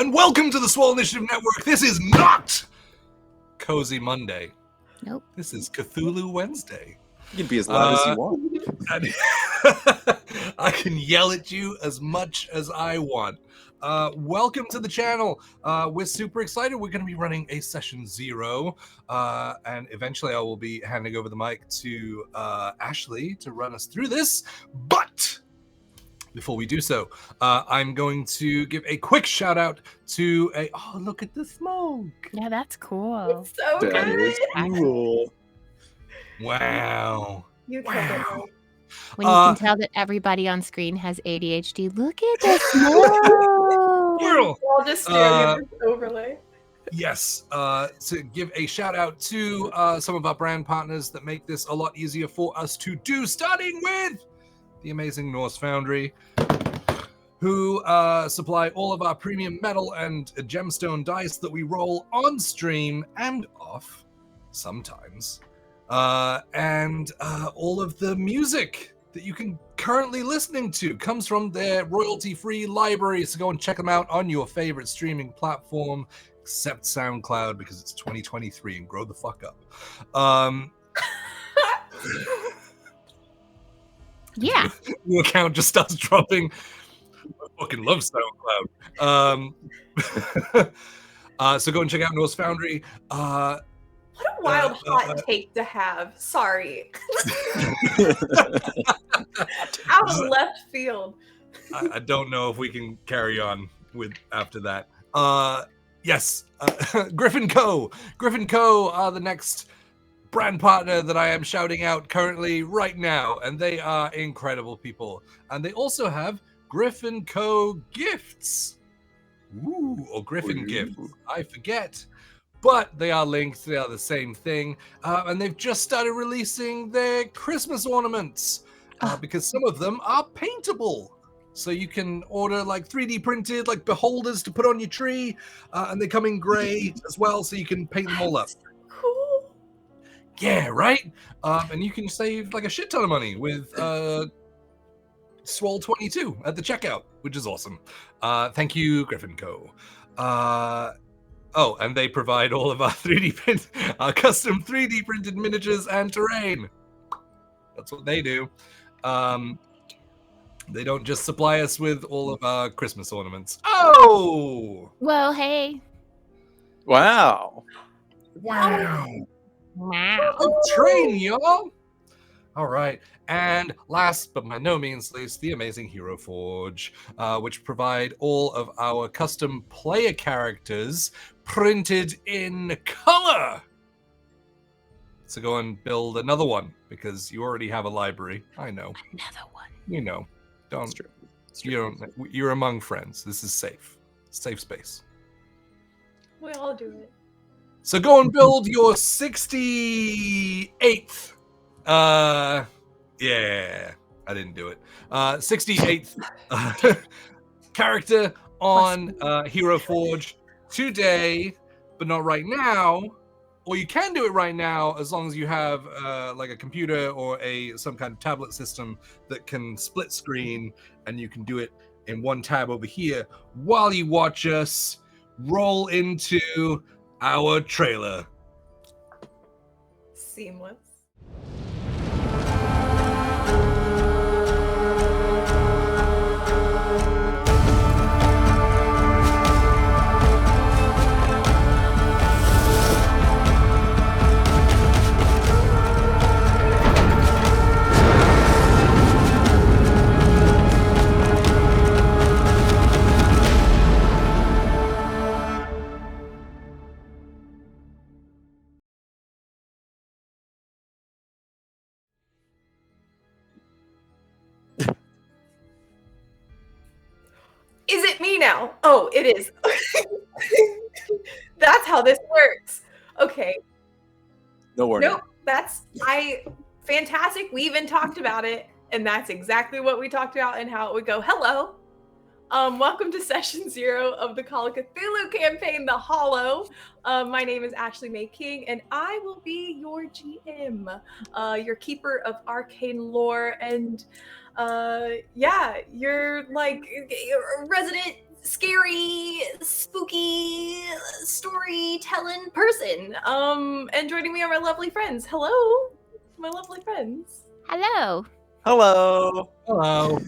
and welcome to the Swole Initiative Network. This is not Cozy Monday. Nope. This is Cthulhu Wednesday. You can be as loud as you want. I can yell at you as much as I want. Welcome to the channel. We're super excited. We're going to be running a session 0, and eventually I will be handing over the mic to Ashley to run us through this. But before we do so, I'm going to give a quick shout out to oh, look at the smoke. Yeah, that's cool. It's so That good. is cool. Wow. You killed Wow. it. When you can tell that everybody on screen has ADHD, look at the smoke. Squirrel. I'll just stare at this overlay. Yes, to give a shout out to some of our brand partners that make this a lot easier for us to do, starting with the amazing Norse Foundry, who supply all of our premium metal and gemstone dice that we roll on stream and off sometimes. And all of the music that you can currently listening to comes from their royalty-free library, so go and check them out on your favorite streaming platform, except SoundCloud, because it's 2023 and grow the fuck up. Yeah. Your account just starts dropping. I fucking love SoundCloud. So go and check out Norse Foundry. What a wild hot take to have. Sorry. Out of left field. I don't know if we can carry on with after that. Yes, Griffin Co. Griffin Co. are the next brand partner that I am shouting out currently right now, and they are incredible people. And they also have Griffin Co. Gifts. Ooh, or Griffin Gifts. I forget. But they are linked, they are the same thing. And they've just started releasing their Christmas ornaments because some of them are paintable. So you can order like 3D printed, like beholders to put on your tree. And they come in gray as well, so you can paint them all up. Cool. Yeah, right? And you can save like a shit ton of money with Swole 22 at the checkout, which is awesome. Thank you, Griffin Co. Oh, and they provide all of our custom 3D printed miniatures and terrain. That's what they do. They don't just supply us with all of our Christmas ornaments. Oh! Well, hey. Wow. Wow. Wow. A train, y'all. All right. And last but by no means least, the amazing Hero Forge, which provide all of our custom player characters printed in color. So go and build another one because you already have a library. I know. Another one. You know. Don't. It's true. It's You true. don't. You're among friends. This is safe. Safe space. We all do it. So go and build your 68th. Yeah, I didn't do it. 68th character on Hero Forge today, but not right now. Or you can do it right now as long as you have like a computer or some kind of tablet system that can split screen, and you can do it in one tab over here while you watch us roll into our trailer. Seamless. Is it me now? Oh, it is. That's how this works. Okay. No warning. Nope. Fantastic. We even talked about it, and that's exactly what we talked about and how it would go. Hello. Welcome to session 0 of the Call of Cthulhu campaign, The Hollow. My name is Ashley Mae King, and I will be your GM, your keeper of arcane lore, and yeah, you're like a resident scary, spooky storytelling person. And joining me are my lovely friends. Hello, my lovely friends. Hello. Hello. Hello.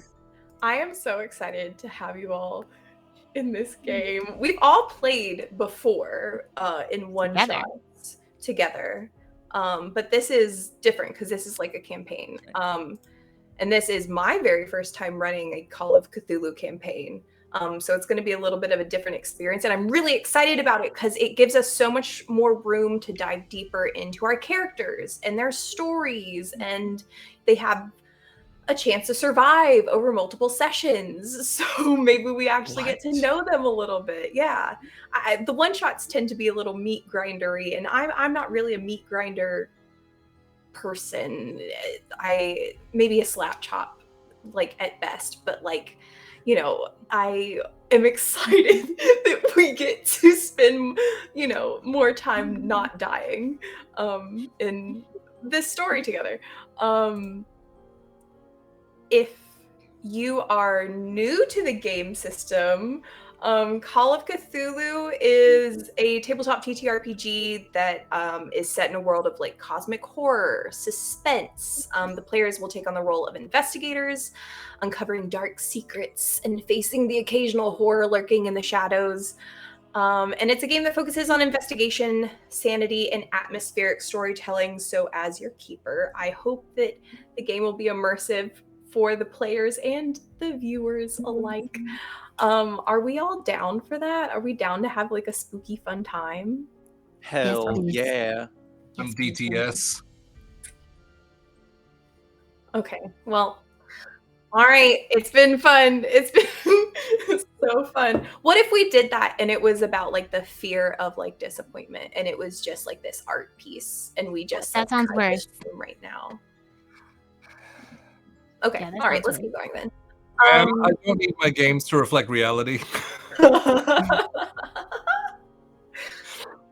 I am so excited to have you all in this game. We've all played before in one Together. shots together. But this is different because this is like a campaign. And this is my very first time running a Call of Cthulhu campaign. So it's going to be a little bit of a different experience. And I'm really excited about it because it gives us so much more room to dive deeper into our characters and their stories. And they have a chance to survive over multiple sessions. So maybe we actually get to know them a little bit. Yeah. The one shots tend to be a little meat grindery, and I'm not really a meat grinder person. I maybe a slap chop, like at best, but like, you know, I am excited that we get to spend, you know, more time not dying in this story together. If you are new to the game system, Call of Cthulhu is a tabletop ttrpg that is set in a world of like cosmic horror, suspense. The players will take on the role of investigators, uncovering dark secrets and facing the occasional horror lurking in the shadows. And it's a game that focuses on investigation, sanity, and atmospheric storytelling. So as your keeper, I hope that the game will be immersive for the players and the viewers alike. Are we all down for that? Are we down to have like a spooky fun time? Hell please. yeah. Some Yes, please. DTS. Okay, well, all right, it's been fun. It's been so fun. What if we did that and it was about like the fear of like disappointment, and it was just like this art piece, and we just That like, sounds cut this worse. room right now? Okay, Yeah, that all right, sounds let's worse. keep going then. I don't need my games to reflect reality.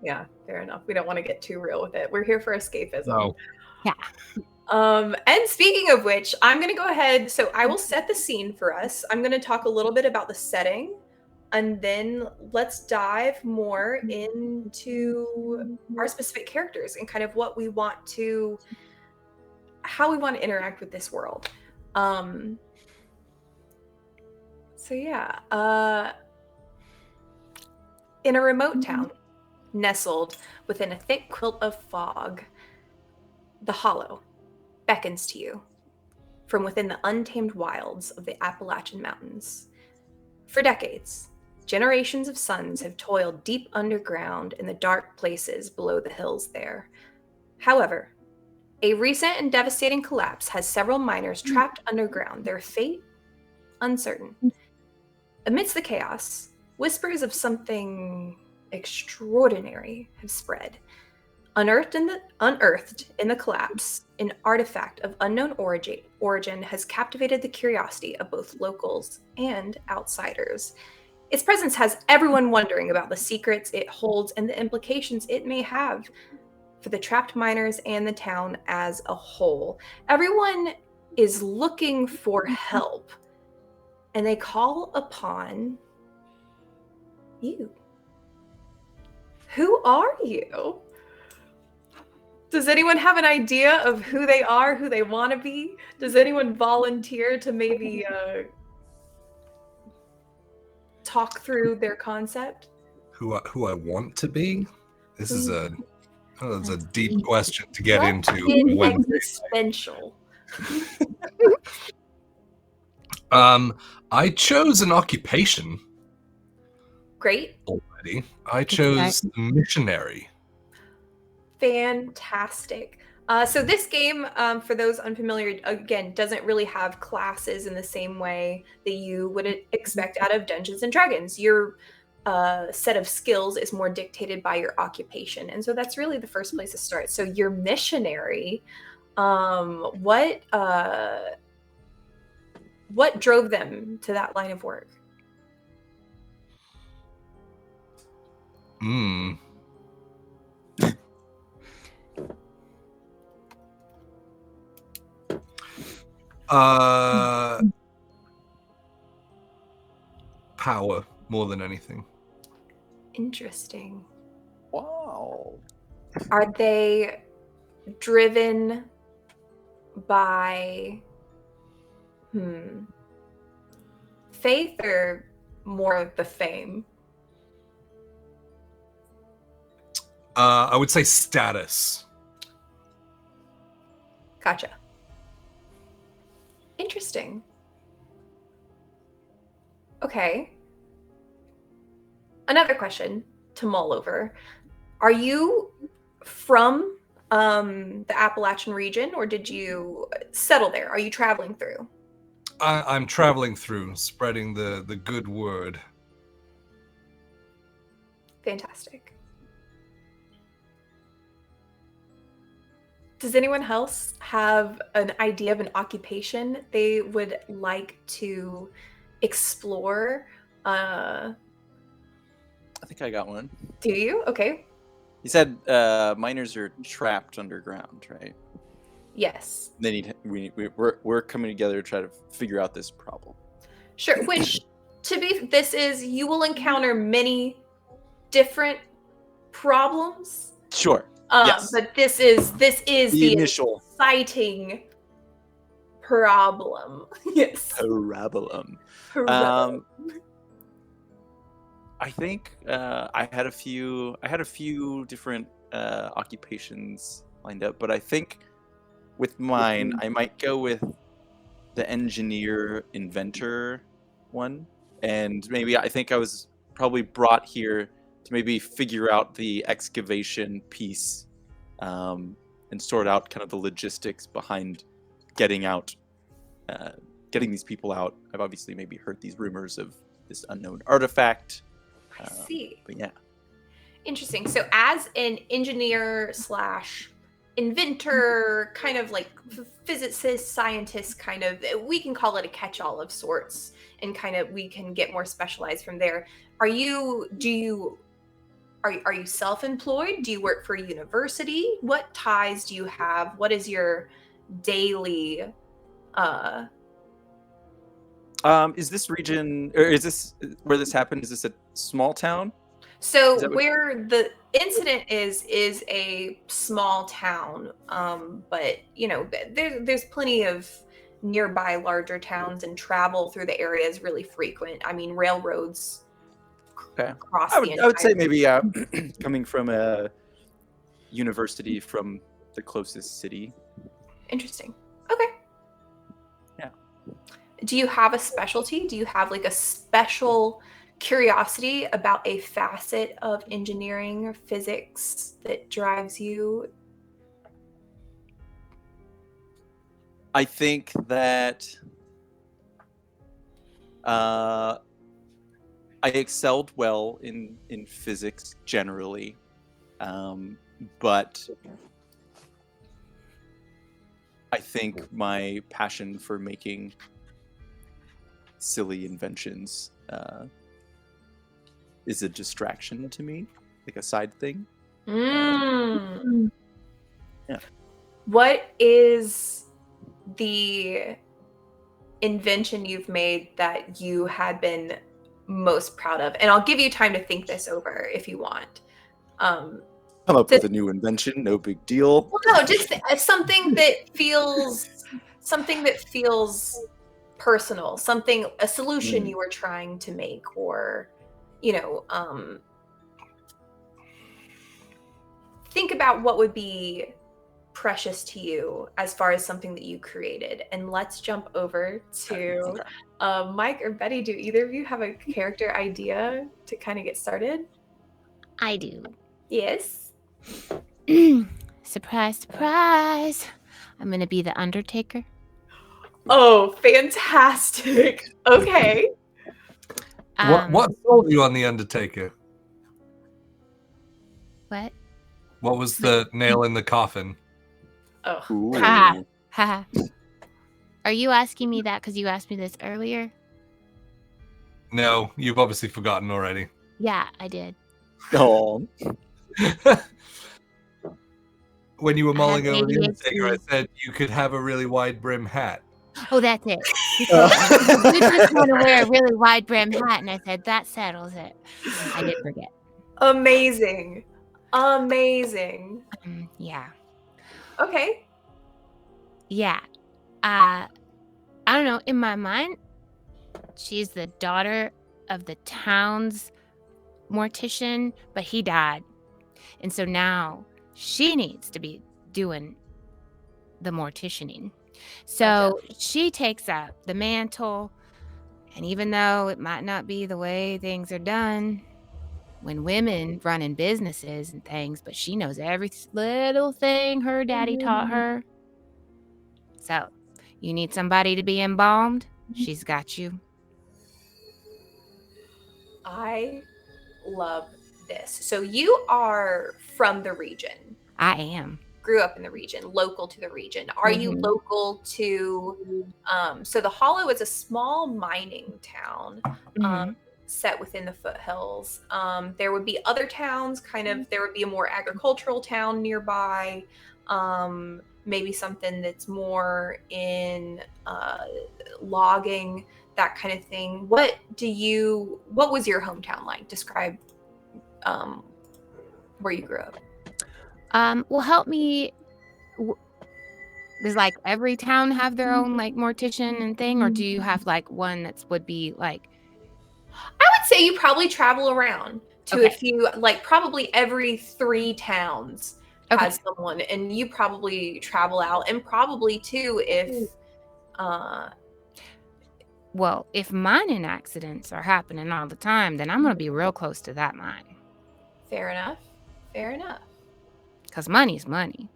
Yeah, fair enough. We don't want to get too real with it. We're here for escapism. No. Yeah. And speaking of which, I'm going to go ahead. So I will set the scene for us. I'm going to talk a little bit about the setting, and then let's dive more into our specific characters and kind of what we want to, how we want to interact with this world. So yeah, in a remote town, nestled within a thick quilt of fog, the Hollow beckons to you from within the untamed wilds of the Appalachian Mountains. For decades, generations of sons have toiled deep underground in the dark places below the hills there. However, a recent and devastating collapse has several miners trapped underground, their fate uncertain. Amidst the chaos, whispers of something extraordinary have spread. Unearthed in the collapse, an artifact of unknown origin has captivated the curiosity of both locals and outsiders. Its presence has everyone wondering about the secrets it holds and the implications it may have for the trapped miners and the town as a whole. Everyone is looking for help, and they call upon you. Who are you? Does anyone have an idea of who they are, who they want to be? Does anyone volunteer to maybe talk through their concept? Who I want to be? This is a deep deep. question to get Let's into. get Wednesday. existential. I chose an occupation Great. already. I chose missionary. Fantastic. So this game, for those unfamiliar, again, doesn't really have classes in the same way that you would expect out of Dungeons and Dragons. Your set of skills is more dictated by your occupation, and so that's really the first place to start. So your missionary, what drove them to that line of work? Power. more than anything. Interesting. Wow. Are they driven by faith or more of the fame? I would say status. Gotcha. Interesting. Okay. Another question to mull over. Are you from the Appalachian region, or did you settle there? Are you traveling through? I'm traveling through, spreading the good word. Fantastic. Does anyone else have an idea of an occupation they would like to explore? I think I got one. Do you? Okay. You said miners are trapped underground, right? Yes. They need we're coming together to try to figure out this problem. Sure. Which, you will encounter many different problems. Sure. Yes. But this is the initial exciting problem. Yes. problem. I think I had a few different occupations lined up, but I think with mine, I might go with the engineer inventor one, and maybe I think I was probably brought here to maybe figure out the excavation piece and sort out kind of the logistics behind getting these people out. I've obviously maybe heard these rumors of this unknown artifact. I see. But yeah. Interesting. So as an engineer / inventor, kind of like physicist, scientist, kind of, we can call it a catch-all of sorts, and kind of we can get more specialized from there. Are you self-employed? Do you work for a university? What ties do you have? What is your daily is this region, or is this where this happened? Is this a small town? So where the incident is a small town, but there's plenty of nearby larger towns, and travel through the area is really frequent. I mean, railroads cross I the would say entire- maybe coming from a university from the closest city. Interesting. Okay. Yeah. Do you have a specialty? Do you have like a special curiosity about a facet of engineering or physics that drives you? I think that I excelled well in physics generally, but I think my passion for making silly inventions is a distraction to me, like a side thing. Yeah. Yeah. What is the invention you've made that you had been most proud of? And I'll give you time to think this over if you want. Come up with a new invention, no big deal. Well, no, just something that feels personal, a solution you were trying to make, or think about what would be precious to you as far as something that you created. And let's jump over to Mike or Betty. Do either of you have a character idea to kind of get started? I do. Yes. Surprise, surprise. I'm going to be the Undertaker. Oh, fantastic. Okay. What sold you on the Undertaker? What? What was the nail in the coffin? Oh. Ooh. Ha ha. Are you asking me that because you asked me this earlier? No, you've obviously forgotten already. Yeah, I did. Oh. When you were mulling have over the ADHD. Undertaker, I said you could have a really wide brim hat. Oh, that's it. He told me, "You just want to wear a really wide brim hat," and I said, "That settles it." I did forget. Amazing. Amazing. Yeah. Okay. Yeah. I don't know. In my mind, she's the daughter of the town's mortician, but he died. And so now she needs to be doing the morticianing. So she takes up the mantle. And even though it might not be the way things are done when women run in businesses and things, but she knows every little thing her daddy taught her. So you need somebody to be embalmed? She's got you. I love this. So you are from the region. I am. Grew up in the region, local to the region. Are you local to so the Hollow is a small mining town set within the foothills. There would be other towns, there would be a more agricultural town nearby, maybe something that's more in logging, that kind of thing. What was your hometown like? Describe where you grew up. Well, help me. Does like every town have their own like mortician and thing, or do you have like one that would be like? I would say you probably travel around to a few, like probably every 3 towns has someone, and you probably travel out, and probably too if. Well, if mining accidents are happening all the time, then I'm gonna be real close to that mine. Fair enough. Fair enough. Because money's money.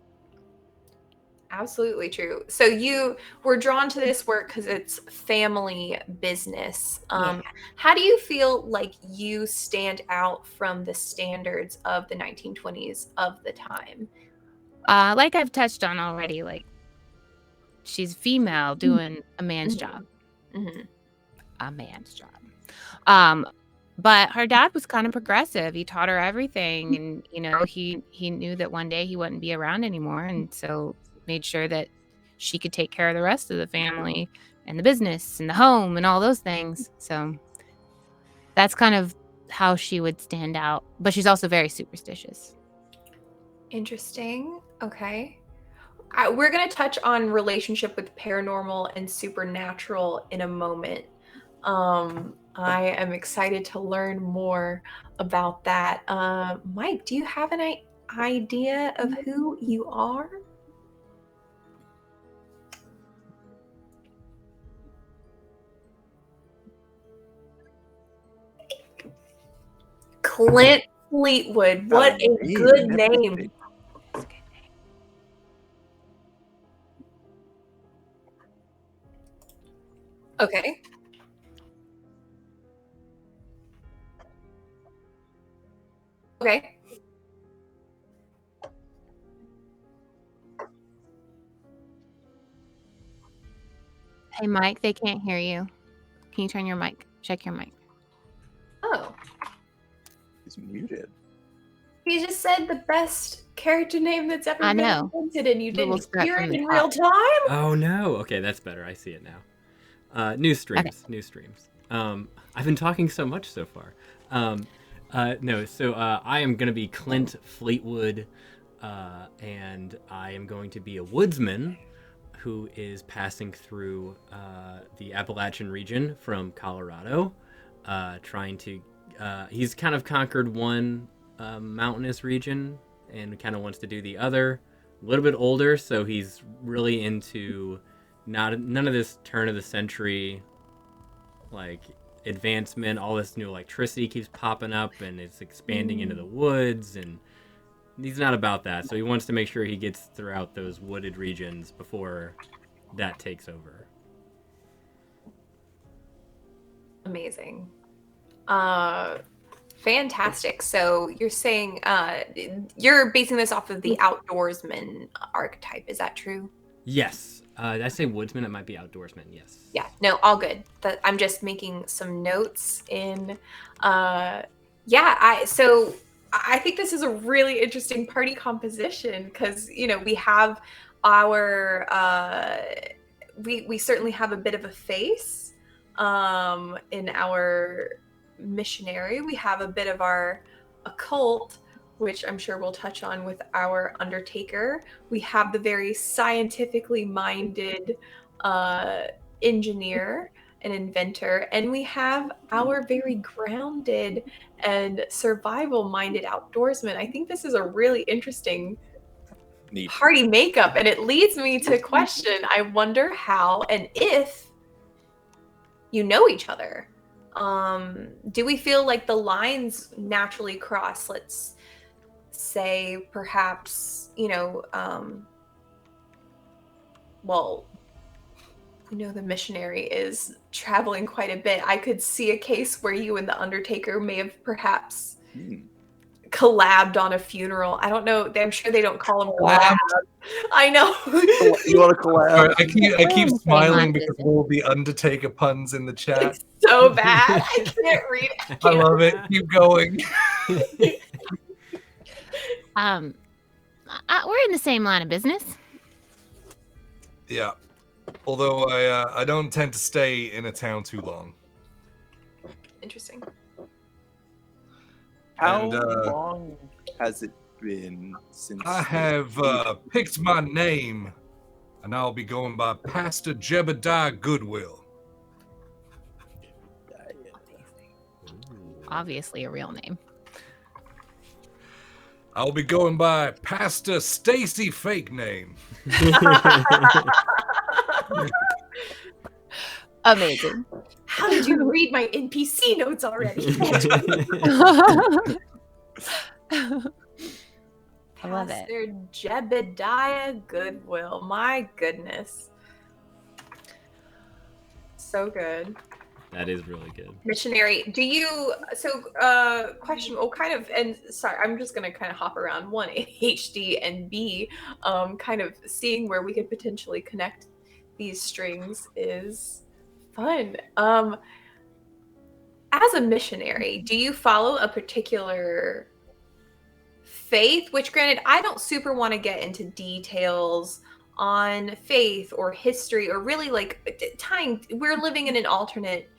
Absolutely true. So you were drawn to this work because it's family business. How do you feel like you stand out from the standards of the 1920s of the time? Like I've touched on already, like she's female doing a man's job. A man's job. But her dad was kind of progressive. He taught her everything, and he knew that one day he wouldn't be around anymore, and so made sure that she could take care of the rest of the family and the business and the home and all those things. So that's kind of how she would stand out. But she's also very superstitious. Interesting. Okay. We're going to touch on relationship with paranormal and supernatural in a moment. I am excited to learn more about that. Mike, do you have an idea of who you are? Clint Fleetwood. What a good name. Okay. Okay. Hey, Mike, they can't hear you. Can you turn your mic? Check your mic. Oh. He's muted. He just said the best character name that's ever been invented, and you didn't hear it in real time? Oh, no. Okay, that's better. I see it now. New streams. Okay. New streams. I've been talking so much so far. No, so I am going to be Clint Fleetwood, and I am going to be a woodsman who is passing through the Appalachian region from Colorado, trying to... he's kind of conquered one mountainous region and kind of wants to do the other. A little bit older, so he's really into none of this turn of the century like advancement. All this new electricity keeps popping up and it's expanding into the woods, and he's not about that. So he wants to make sure he gets throughout those wooded regions before that takes over. Amazing. Fantastic. So you're saying you're basing this off of the outdoorsman archetype. Is that true? Yes. Did I say woodsman? It might be outdoorsman. Yes. Yeah. No, all good. I'm just making some notes in. So I think this is a really interesting party composition because we have our we certainly have a bit of a face in our missionary. We have a bit of our occult, which I'm sure we'll touch on with our undertaker. We have the very scientifically minded engineer and inventor, and we have our very grounded and survival minded outdoorsman. I think this is a really interesting Neat. party makeup, and it leads me to question, I wonder how and if you know each other. Do we feel like the lines naturally cross? Let's say perhaps, well, we know the missionary is traveling quite a bit. I could see a case where you and the undertaker may have perhaps collabed on a funeral. I don't know. I'm sure they don't call them collab. I know. You want to collab? All right, I keep Same smiling line because business. all the Undertaker puns in the chat. It's so bad. I can't read it. I love it. Keep going. We're in the same line of business. Yeah. Although I don't tend to stay in a town too long. Interesting. How And, long has it been since I have picked my name, and I'll be going by Pastor Jebediah Goodwill. Obviously a real name. I'll be going by Pastor Stacy Fake Name. Amazing. How did you read my NPC notes already? I love it. Pastor Jebediah Goodwill. My goodness. So good. That is really good. Missionary, do you, question, and sorry, I'm just going to kind of hop around. One, HD, and B, kind of seeing where we could potentially connect these strings is fun. As a missionary, do you follow a particular faith? Which, granted, I don't super want to get into details on faith or history or really like tying. We're living in an alternate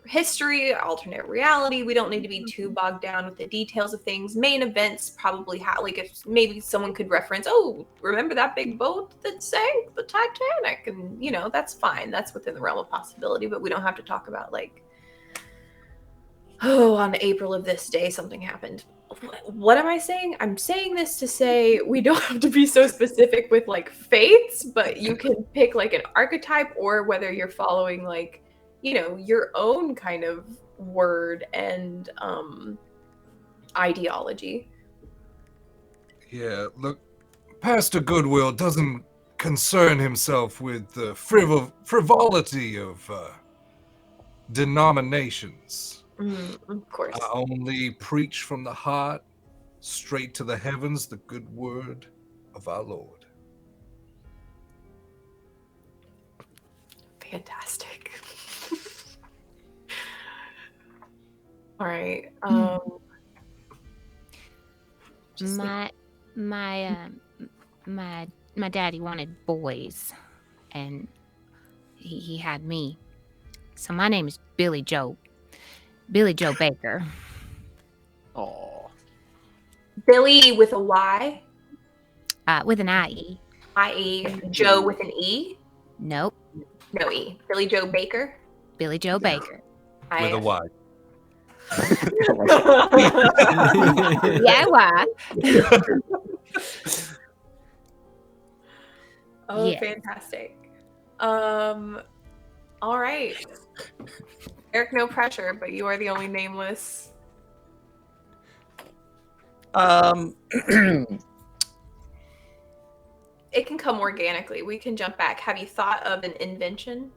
history, alternate reality. We don't need to be too bogged down with the details of things. Main events probably like if maybe someone could reference, oh, remember that big boat that sank, the Titanic? And that's fine. That's within the realm of possibility, but we don't have to talk about like, oh, on April of this day something happened. What am I saying? I'm saying this to say we don't have to be so specific with like faiths, but you can pick like an archetype, or whether you're following like your own kind of word and ideology. Yeah, look, Pastor Goodwill doesn't concern himself with the frivolity of denominations. Of course. I only preach from the heart, straight to the heavens, the good word of our Lord. Fantastic. All right. My daddy wanted boys, and he had me. So my name is Billy Joe Baker. Oh, Billy with a Y, With an IE. i.e. Joe with an E. Nope. No E. Billy Joe Baker. Billy Joe Baker. With a Y. Yeah, why? Oh, Yeah. Fantastic. All right. Eric, no pressure, but you are the only nameless. It can come organically. We can jump back. Have you thought of an invention?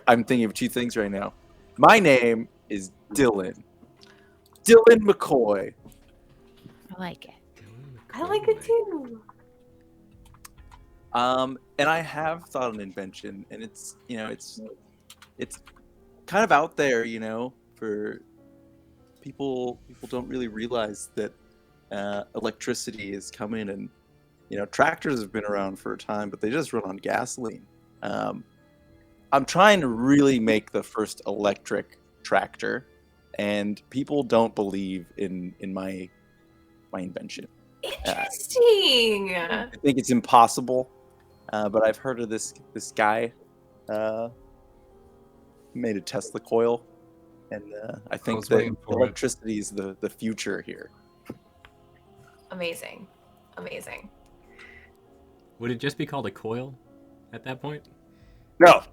I'm thinking of two things right now. My name is Dylan. Dylan McCoy. I like it. I like it too. And I have thought an invention, and it's kind of out there, for people don't really realize that electricity is coming, and tractors have been around for a time, but they just run on gasoline. I'm trying to really make the first electric tractor, and people don't believe in my invention. Interesting. I think it's impossible, but I've heard of this guy made a Tesla coil, and I think was that waiting for it. electricity is the future here. Amazing. Would it just be called a coil at that point? No.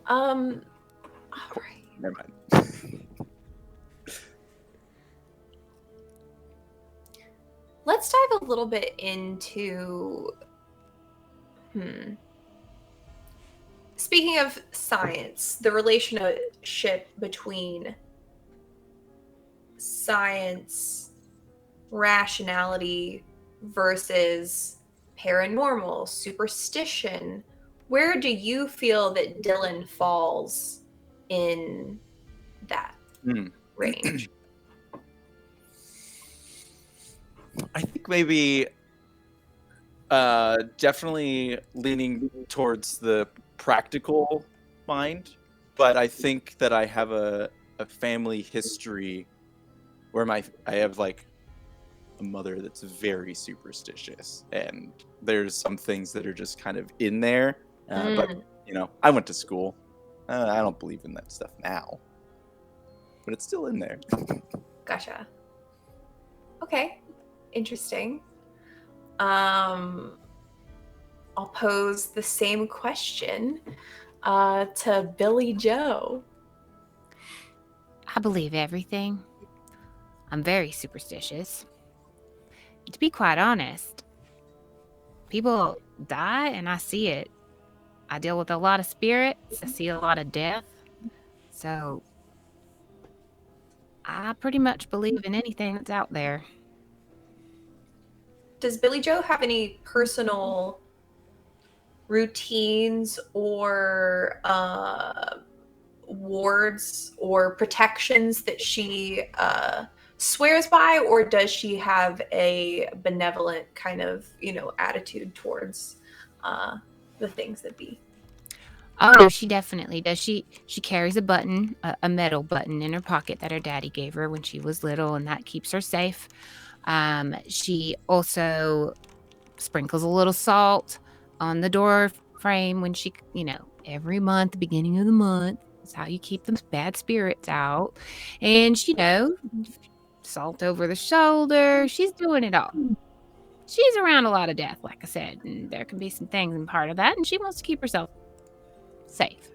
All right. Never mind. Let's dive a little bit into speaking of science, the relationship between science, rationality versus paranormal, superstition. Where do you feel that Dylan falls in that range? I think maybe definitely leaning towards the practical mind, but I think that I have a family history where I have like a mother that's very superstitious, and there's some things that are just kind of in there. But I went to school. I don't believe in that stuff now, but it's still in there. Gotcha. Okay. Interesting. I'll pose the same question to Billy Joe. I believe everything. I'm very superstitious. To be quite honest, people die and I see it. I deal with a lot of spirits. I see a lot of death. So I pretty much believe in anything that's out there. Does Billy Joe have any personal routines or wards or protections that she swears by, or does she have a benevolent kind of attitude towards the things that be? Oh no, she definitely does. She carries a button, a metal button in her pocket that her daddy gave her when she was little, and that keeps her safe. She also sprinkles a little salt on the door frame when she, every month, the beginning of the month. That's how you keep the bad spirits out. And salt over the shoulder. She's doing it all. She's around a lot of death, like I said, and there can be some things in part of that, and she wants to keep herself safe.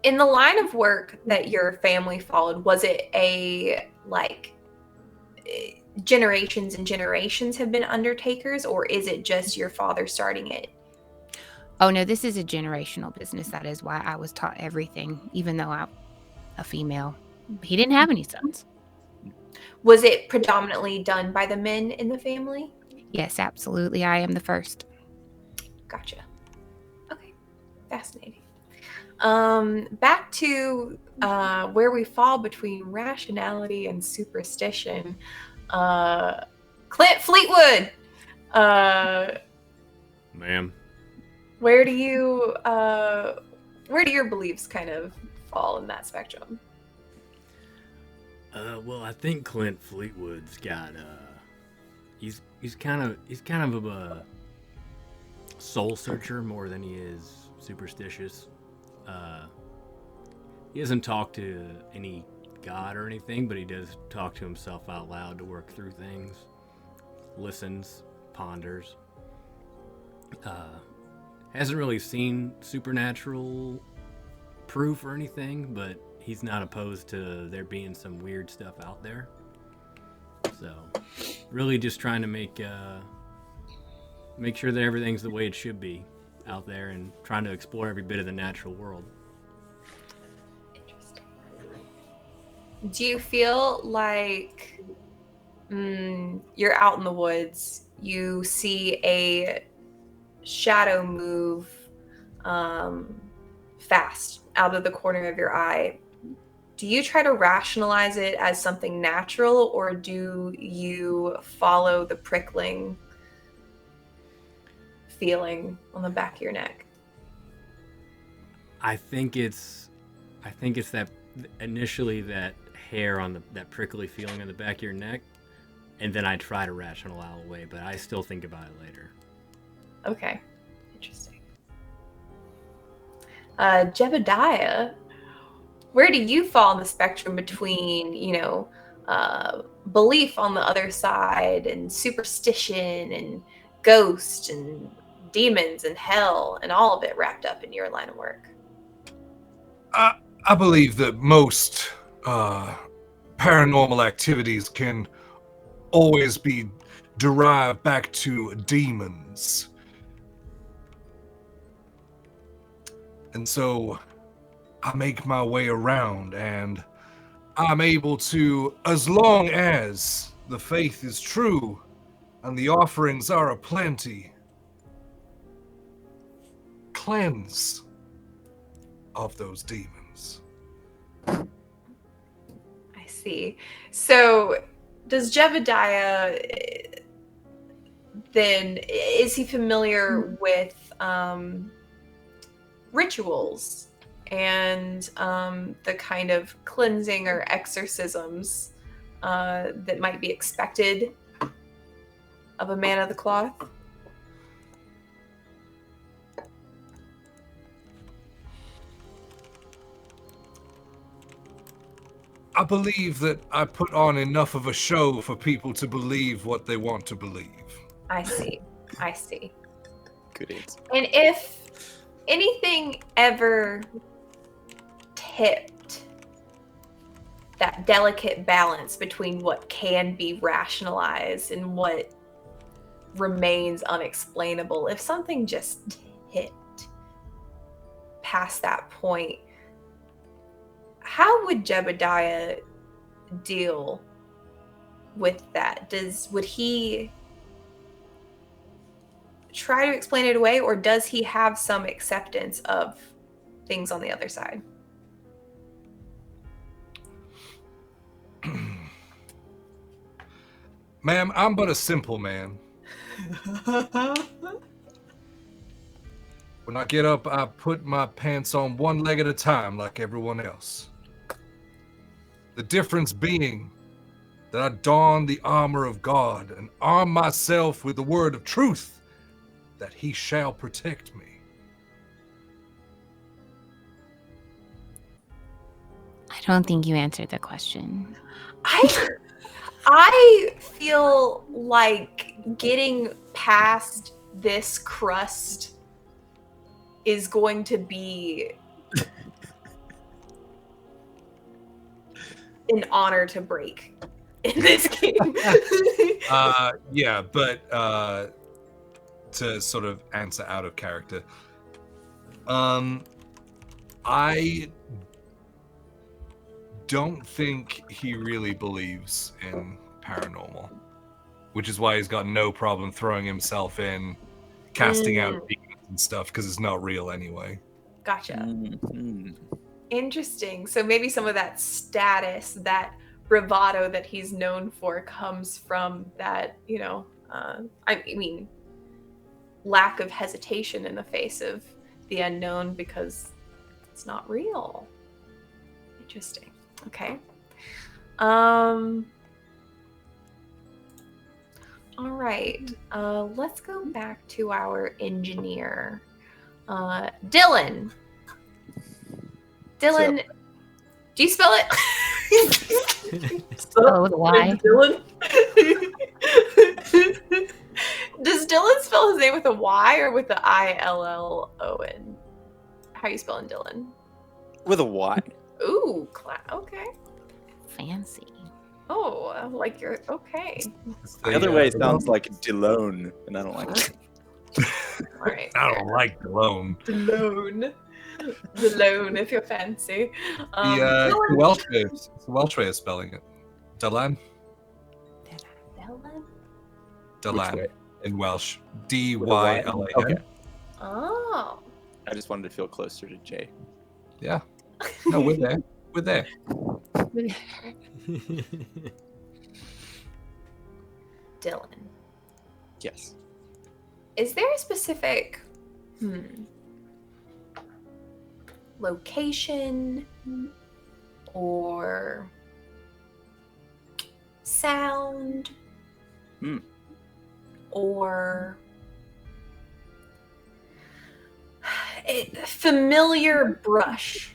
In the line of work that your family followed, was it generations and generations have been undertakers, or is it just your father starting it? Oh no, this is a generational business. That is why I was taught everything, even though I'm a female. He didn't have any sons. Was it predominantly done by the men in the family? Yes, absolutely. I am the first. Gotcha. Okay. Fascinating. Back to where we fall between rationality and superstition. Clint Fleetwood. Ma'am. Where do your beliefs kind of fall in that spectrum? Well, I think Clint Fleetwood's got he's kind of a soul searcher more than he is superstitious. He doesn't talk to any god or anything, but he does talk to himself out loud to work through things. Listens, ponders. Hasn't really seen supernatural proof or anything, but he's not opposed to there being some weird stuff out there. So, really just trying to make sure that everything's the way it should be out there, and trying to explore every bit of the natural world. Interesting. Do you feel like you're out in the woods, you see a shadow move fast out of the corner of your eye do you try to rationalize it as something natural, or do you follow the prickling feeling on the back of your neck? I think it's that initially that hair on that prickly feeling on the back of your neck, and then I try to rationalize away, but I still think about it later. Okay, interesting. Jebediah, where do you fall on the spectrum between, belief on the other side and superstition and ghosts and demons and hell and all of it wrapped up in your line of work? I believe that most paranormal activities can always be derived back to demons. And so I make my way around, and I'm able to, as long as the faith is true and the offerings are aplenty, cleanse of those demons. I see. So does Jebediah then, is he familiar with rituals and the kind of cleansing or exorcisms that might be expected of a man of the cloth? I believe that I put on enough of a show for people to believe what they want to believe. I see. I see. Good answer. And if anything ever tipped that delicate balance between what can be rationalized and what remains unexplainable, if something just tipped past that point, how would Jebediah deal with that? Would he try to explain it away, or does he have some acceptance of things on the other side? Ma'am, I'm but a simple man. When I get up, I put my pants on one leg at a time like everyone else. The difference being that I don the armor of God and arm myself with the word of truth, that he shall protect me. I don't think you answered the question. I feel like getting past this crust is going to be an honor to break in this game. Yeah, but to sort of answer out of character, I don't think he really believes in paranormal, which is why he's got no problem throwing himself in, casting out demons and stuff, because it's not real anyway. Gotcha. Mm-hmm. Interesting. So maybe some of that status, that bravado that he's known for comes from that, I mean, lack of hesitation in the face of the unknown because it's not real. Interesting. Okay. All right. Let's go back to our engineer. Dylan. Dylan, do you spell it? Oh, with a Y. Dylan? Does Dylan spell his name with a Y or with the I-L-L-O-N? How are you spelling Dylan? With a Y. Ooh, okay. Fancy. Oh, like you're okay. The other way sounds like Delone, and I don't like it. All right. I don't like Delone. Delone, if you're fancy. The Welsh way of spelling it. Dylan. Dylan in Welsh. D-Y-L-A-N. Okay. Oh. I just wanted to feel closer to Jay. Yeah. No, we're there. We're there. Dylan, Yes. is there a specific location or sound or a familiar brush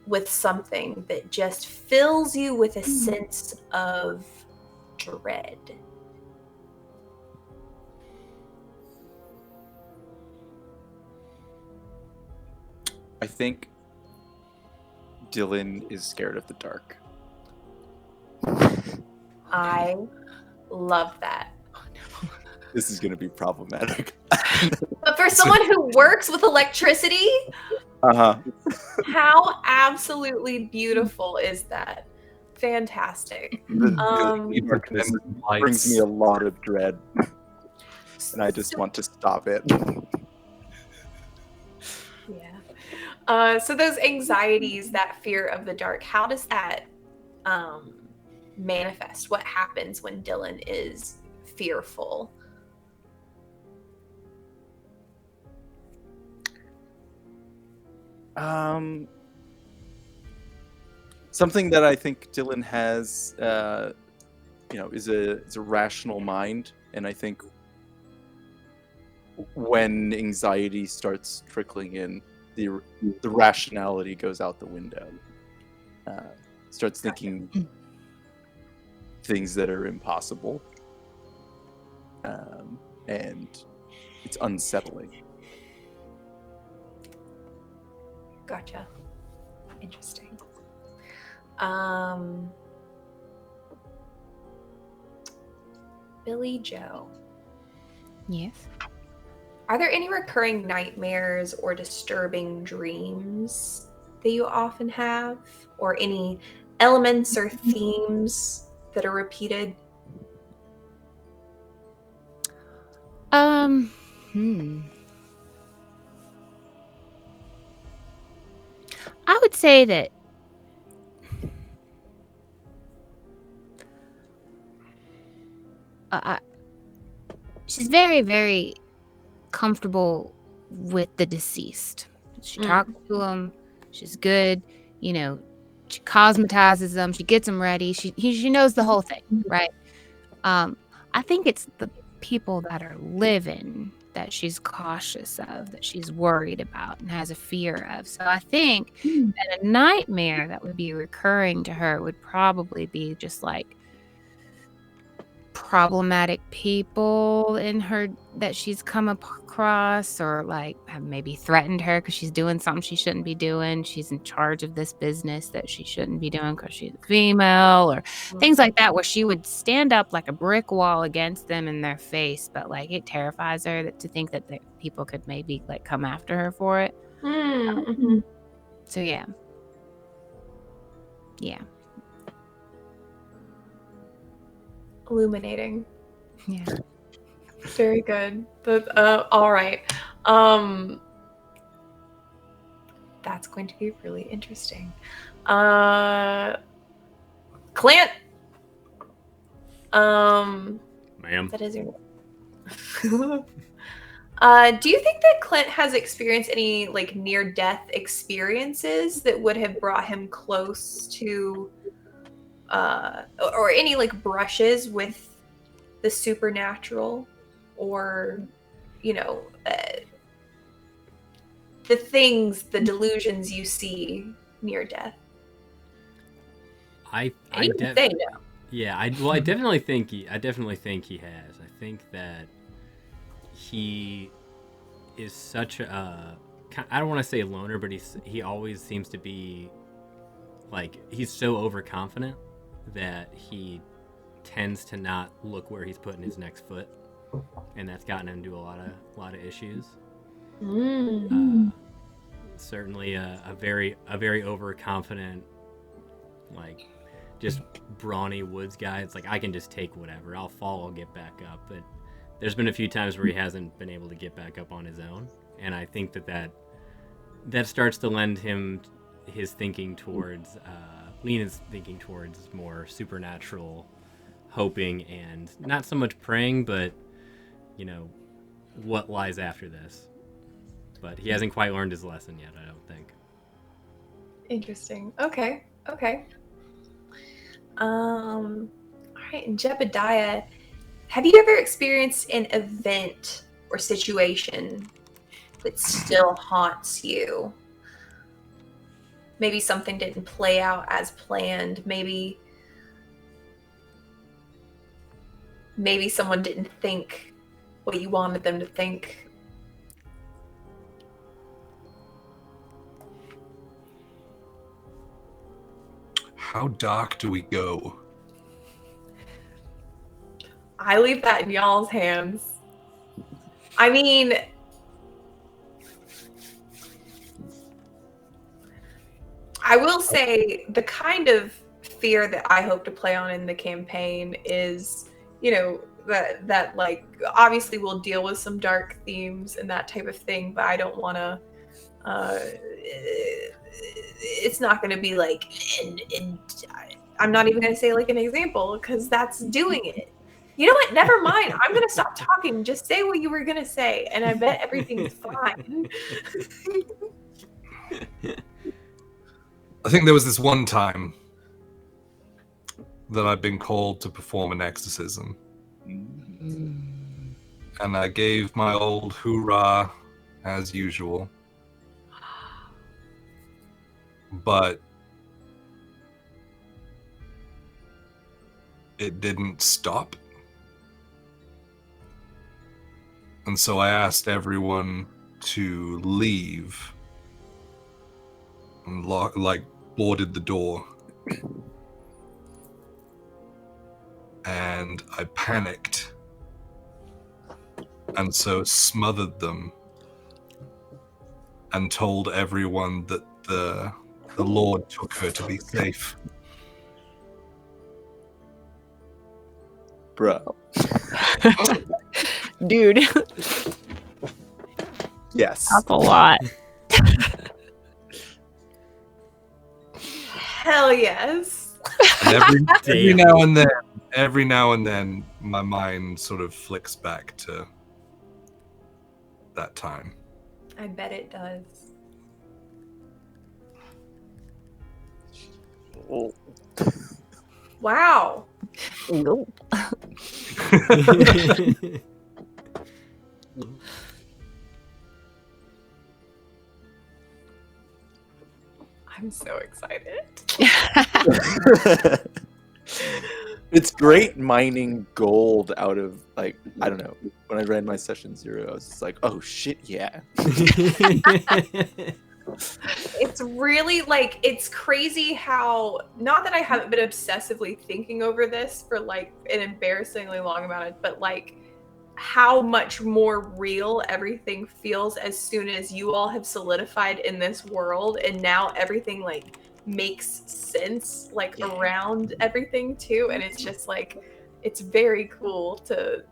with something that just fills you with a sense of dread? I think Dylan is scared of the dark. I love that. This is going to be problematic. But for someone who works with electricity, how absolutely beautiful is that? Fantastic. This brings me a lot of dread, and I just want to stop it. Yeah. So those anxieties, that fear of the dark, how does that manifest? What happens when Dylan is fearful? Something that I think Dylan has, is a rational mind, and I think when anxiety starts trickling in, the rationality goes out the window. Starts thinking things that are impossible, and it's unsettling. Gotcha. Interesting. Billy Joe. Yes. Are there any recurring nightmares or disturbing dreams that you often have? Or any elements or themes that are repeated? I would say that she's very, very comfortable with the deceased. She talks to him. She's good. You know, she cosmetizes them. She gets them ready. She knows the whole thing, right? I think it's the people that are living that she's cautious of, that she's worried about and has a fear of. So I think that a nightmare that would be recurring to her would probably be just like problematic people in her that she's come across, or like have maybe threatened her because she's doing something she shouldn't be doing. She's in charge of this business that she shouldn't be doing because she's a female, or things like that, where she would stand up like a brick wall against them in their face, but like it terrifies her to think that people could maybe like come after her for it. So yeah. Illuminating. Yeah. Very good. All right. That's going to be really interesting. Clint. Ma'am. That is your. Do you think that Clint has experienced any like near-death experiences that would have brought him close to, or any like brushes with the supernatural, or the things, the delusions you see near death? I definitely think he has. I think that he is such a, I don't want to say loner, but he always seems to be like, he's so overconfident that he tends to not look where he's putting his next foot, and that's gotten him into a lot of issues. Certainly a very overconfident, like just brawny woods guy. It's like, I can just take whatever. I'll fall, I'll get back up. But there's been a few times where he hasn't been able to get back up on his own, and I think that starts to lend him his thinking towards Lena's thinking towards more supernatural hoping and not so much praying, but what lies after this. But he hasn't quite learned his lesson yet, I don't think. Interesting. Okay. All right, and Jebediah, have you ever experienced an event or situation that still haunts you? Maybe something didn't play out as planned. Maybe someone didn't think what you wanted them to think. How dark do we go? I leave that in y'all's hands. I mean, I will say the kind of fear that I hope to play on in the campaign is, that like obviously we'll deal with some dark themes and that type of thing, but I don't want to. It's not going to be like, and I'm not even going to say like an example because that's doing it. You know what? Never mind. I'm going to stop talking. Just say what you were going to say, and I bet everything's fine. I think there was this one time that I'd been called to perform an exorcism. And I gave my old hoorah as usual. But it didn't stop. And so I asked everyone to leave and boarded the door. And I panicked. And so smothered them and told everyone that the Lord took her to be safe. Bro. Dude, Yes. that's a lot. Hell yes. And every now and then, my mind sort of flicks back to that time. I bet it does. Oh. Wow. I'm so excited. It's great mining gold out of, like, I don't know. When I ran my session 0, I was just like, oh shit, yeah. It's really like, it's crazy how, not that I haven't been obsessively thinking over this for like an embarrassingly long amount of, but like how much more real everything feels as soon as you all have solidified in this world, and now everything like makes sense like around everything too, and it's just like, it's very cool to,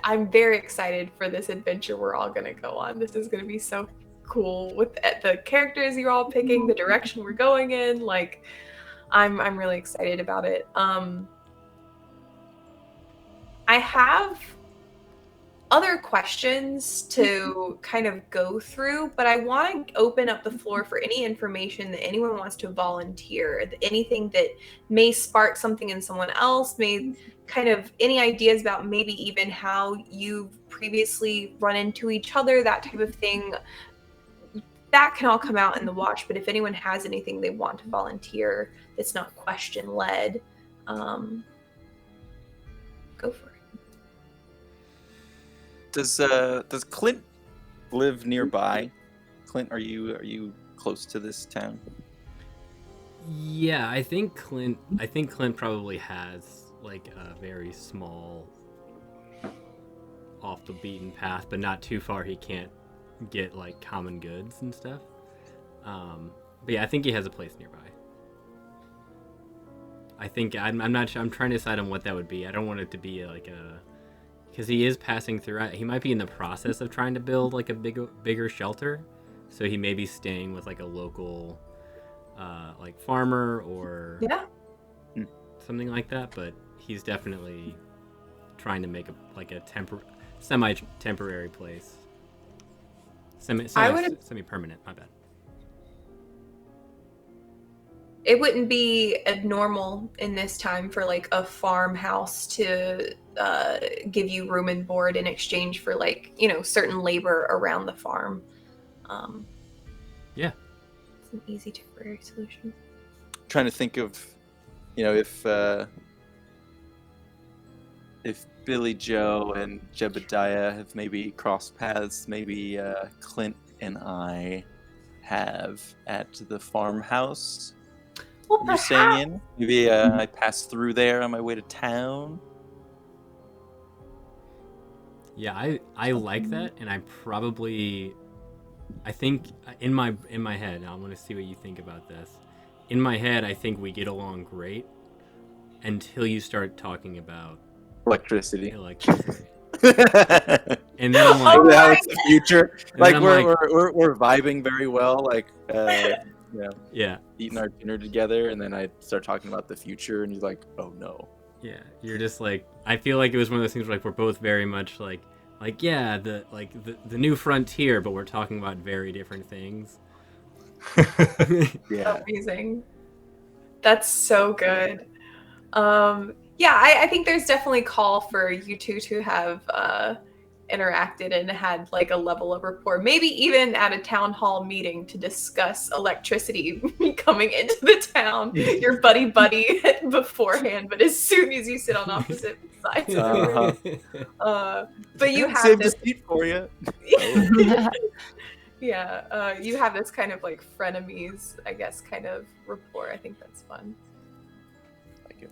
I'm very excited for this adventure we're all gonna go on. This is gonna be so cool with the characters you're all picking, the direction we're going in. Like, I'm really excited about it. I have other questions to kind of go through, but I want to open up the floor for any information that anyone wants to volunteer, anything that may spark something in someone else, may kind of any ideas about maybe even how you've previously run into each other, that type of thing. That can all come out in the watch, but if anyone has anything they want to volunteer that's not question-led, go for it. Does Clint live nearby? Clint, are you close to this town? Yeah, I think Clint probably has like a very small off the beaten path, but not too far he can't get like common goods and stuff. But yeah, I think he has a place nearby. I think I'm not sure. I'm trying to decide on what that would be. I don't want it to be like a, because he is passing through. He might be in the process of trying to build like a bigger shelter, So he may be staying with like a local, like farmer or Yeah. something like that. But he's definitely trying to make a semi-temporary place. Semi-permanent. My bad. It wouldn't be abnormal in this time for like a farmhouse to give you room and board in exchange for like, certain labor around the farm. Yeah. It's an easy temporary solution. Trying to think of, if Billy Joe and Jebediah have maybe crossed paths, maybe Clint and I have at the farmhouse. Well, You're saying maybe I pass through there on my way to town. Yeah, I like that, and I think in my head, I want to see what you think about this. In my head, I think we get along great until you start talking about electricity. And then I'm like, Oh, how it's the future. Like I'm we're vibing very well. Like yeah, eating our dinner together, and then I start talking about the future, and he's like, "Oh no." Yeah, you're just like, I feel like it was one of those things where like we're both very much like yeah, the new frontier, but we're talking about very different things. Yeah. Amazing. That's so good. Yeah, I think there's definitely call for you two to have interacted and had like a level of rapport, maybe even at a town hall meeting to discuss electricity coming into the town. Your buddy beforehand, but as soon as you sit on opposite sides of the room, but you have saved this a seat for you. yeah, you have this kind of like frenemies, I guess, kind of rapport. I think that's fun. Like it.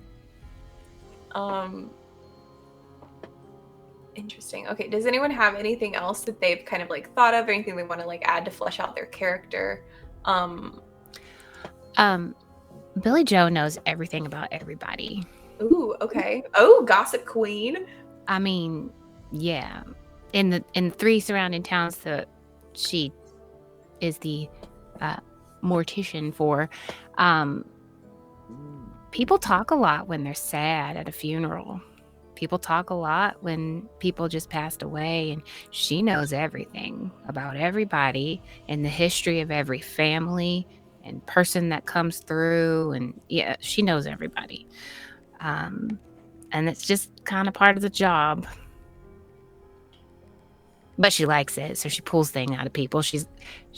Interesting. Okay, does anyone have anything else that they've kind of like thought of, or anything they want to like add to flesh out their character? Billy Joe knows everything about everybody. Ooh, okay. Oh, gossip queen. I mean, yeah. In the 3 surrounding towns that she is the mortician for, people talk a lot when they're sad at a funeral. People talk a lot when people just passed away, and she knows everything about everybody and the history of every family and person that comes through, and yeah, she knows everybody. And it's just kind of part of the job. But she likes it, so she pulls things out of people. She's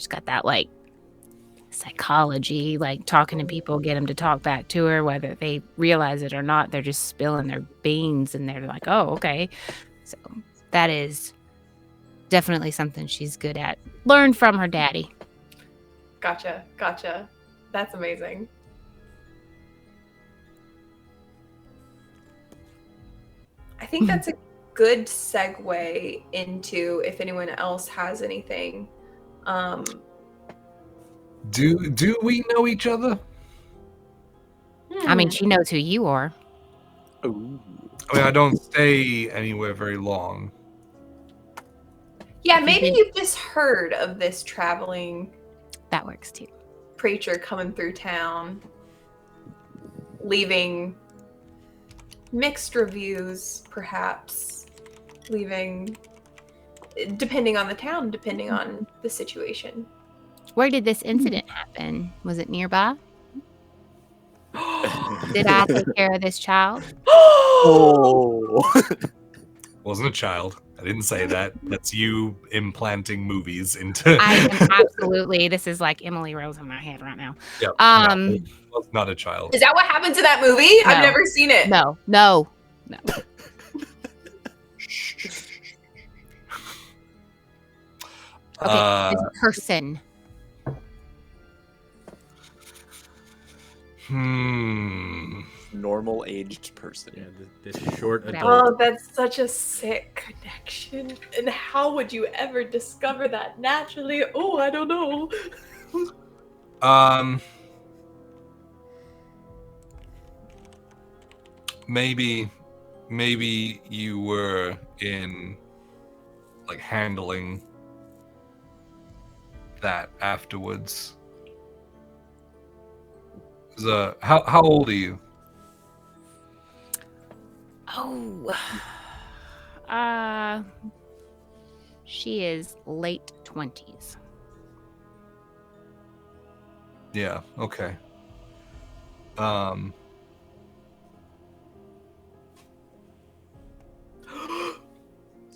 got that like psychology, like talking to people, get them to talk back to her, whether they realize it or not. They're just spilling their beans, and they're like, "Oh, okay." So that is definitely something she's good at. Learned from her daddy. Gotcha. That's amazing. I think that's a good segue into if anyone else has anything. Do we know each other? I mean, she knows who you are. Ooh. I mean, I don't stay anywhere very long. Yeah, maybe you've just heard of this traveling That works too. preacher coming through town, leaving mixed reviews, perhaps, leaving, depending on the town, depending on the situation. Where did this incident happen? Was it nearby? Did I take care of this child? Oh. Wasn't a child. I didn't say that. That's you implanting movies into. I am absolutely. This is like Emily Rose in my head right now. Yeah, no, it was not a child. Is that what happened to that movie? No. I've never seen it. No. Okay, this person. Normal aged person. Yeah, this short Whatever. adult. Oh, that's such a sick connection. And how would you ever discover that naturally? Oh, I don't know. Maybe you were in like handling that afterwards. How old are you? Oh. She is late 20s. Yeah, okay. So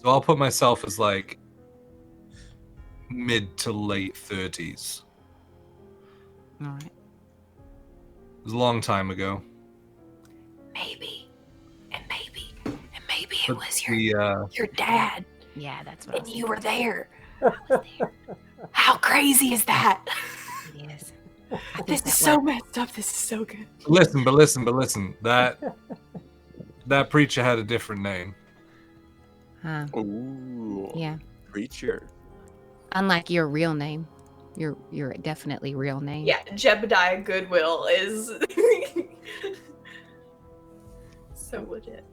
I'll put myself as like mid to late 30s. All right. It was a long time ago. Maybe it But was the, your dad, Yeah, that's what I and was you were there. I was there. How crazy is that? Yes. This is so messed up. This is so good. listen. That preacher had a different name. Huh. Ooh. Yeah. Preacher. Unlike your real name. Your definitely real name. Yeah, Jebediah Goodwill is so legit.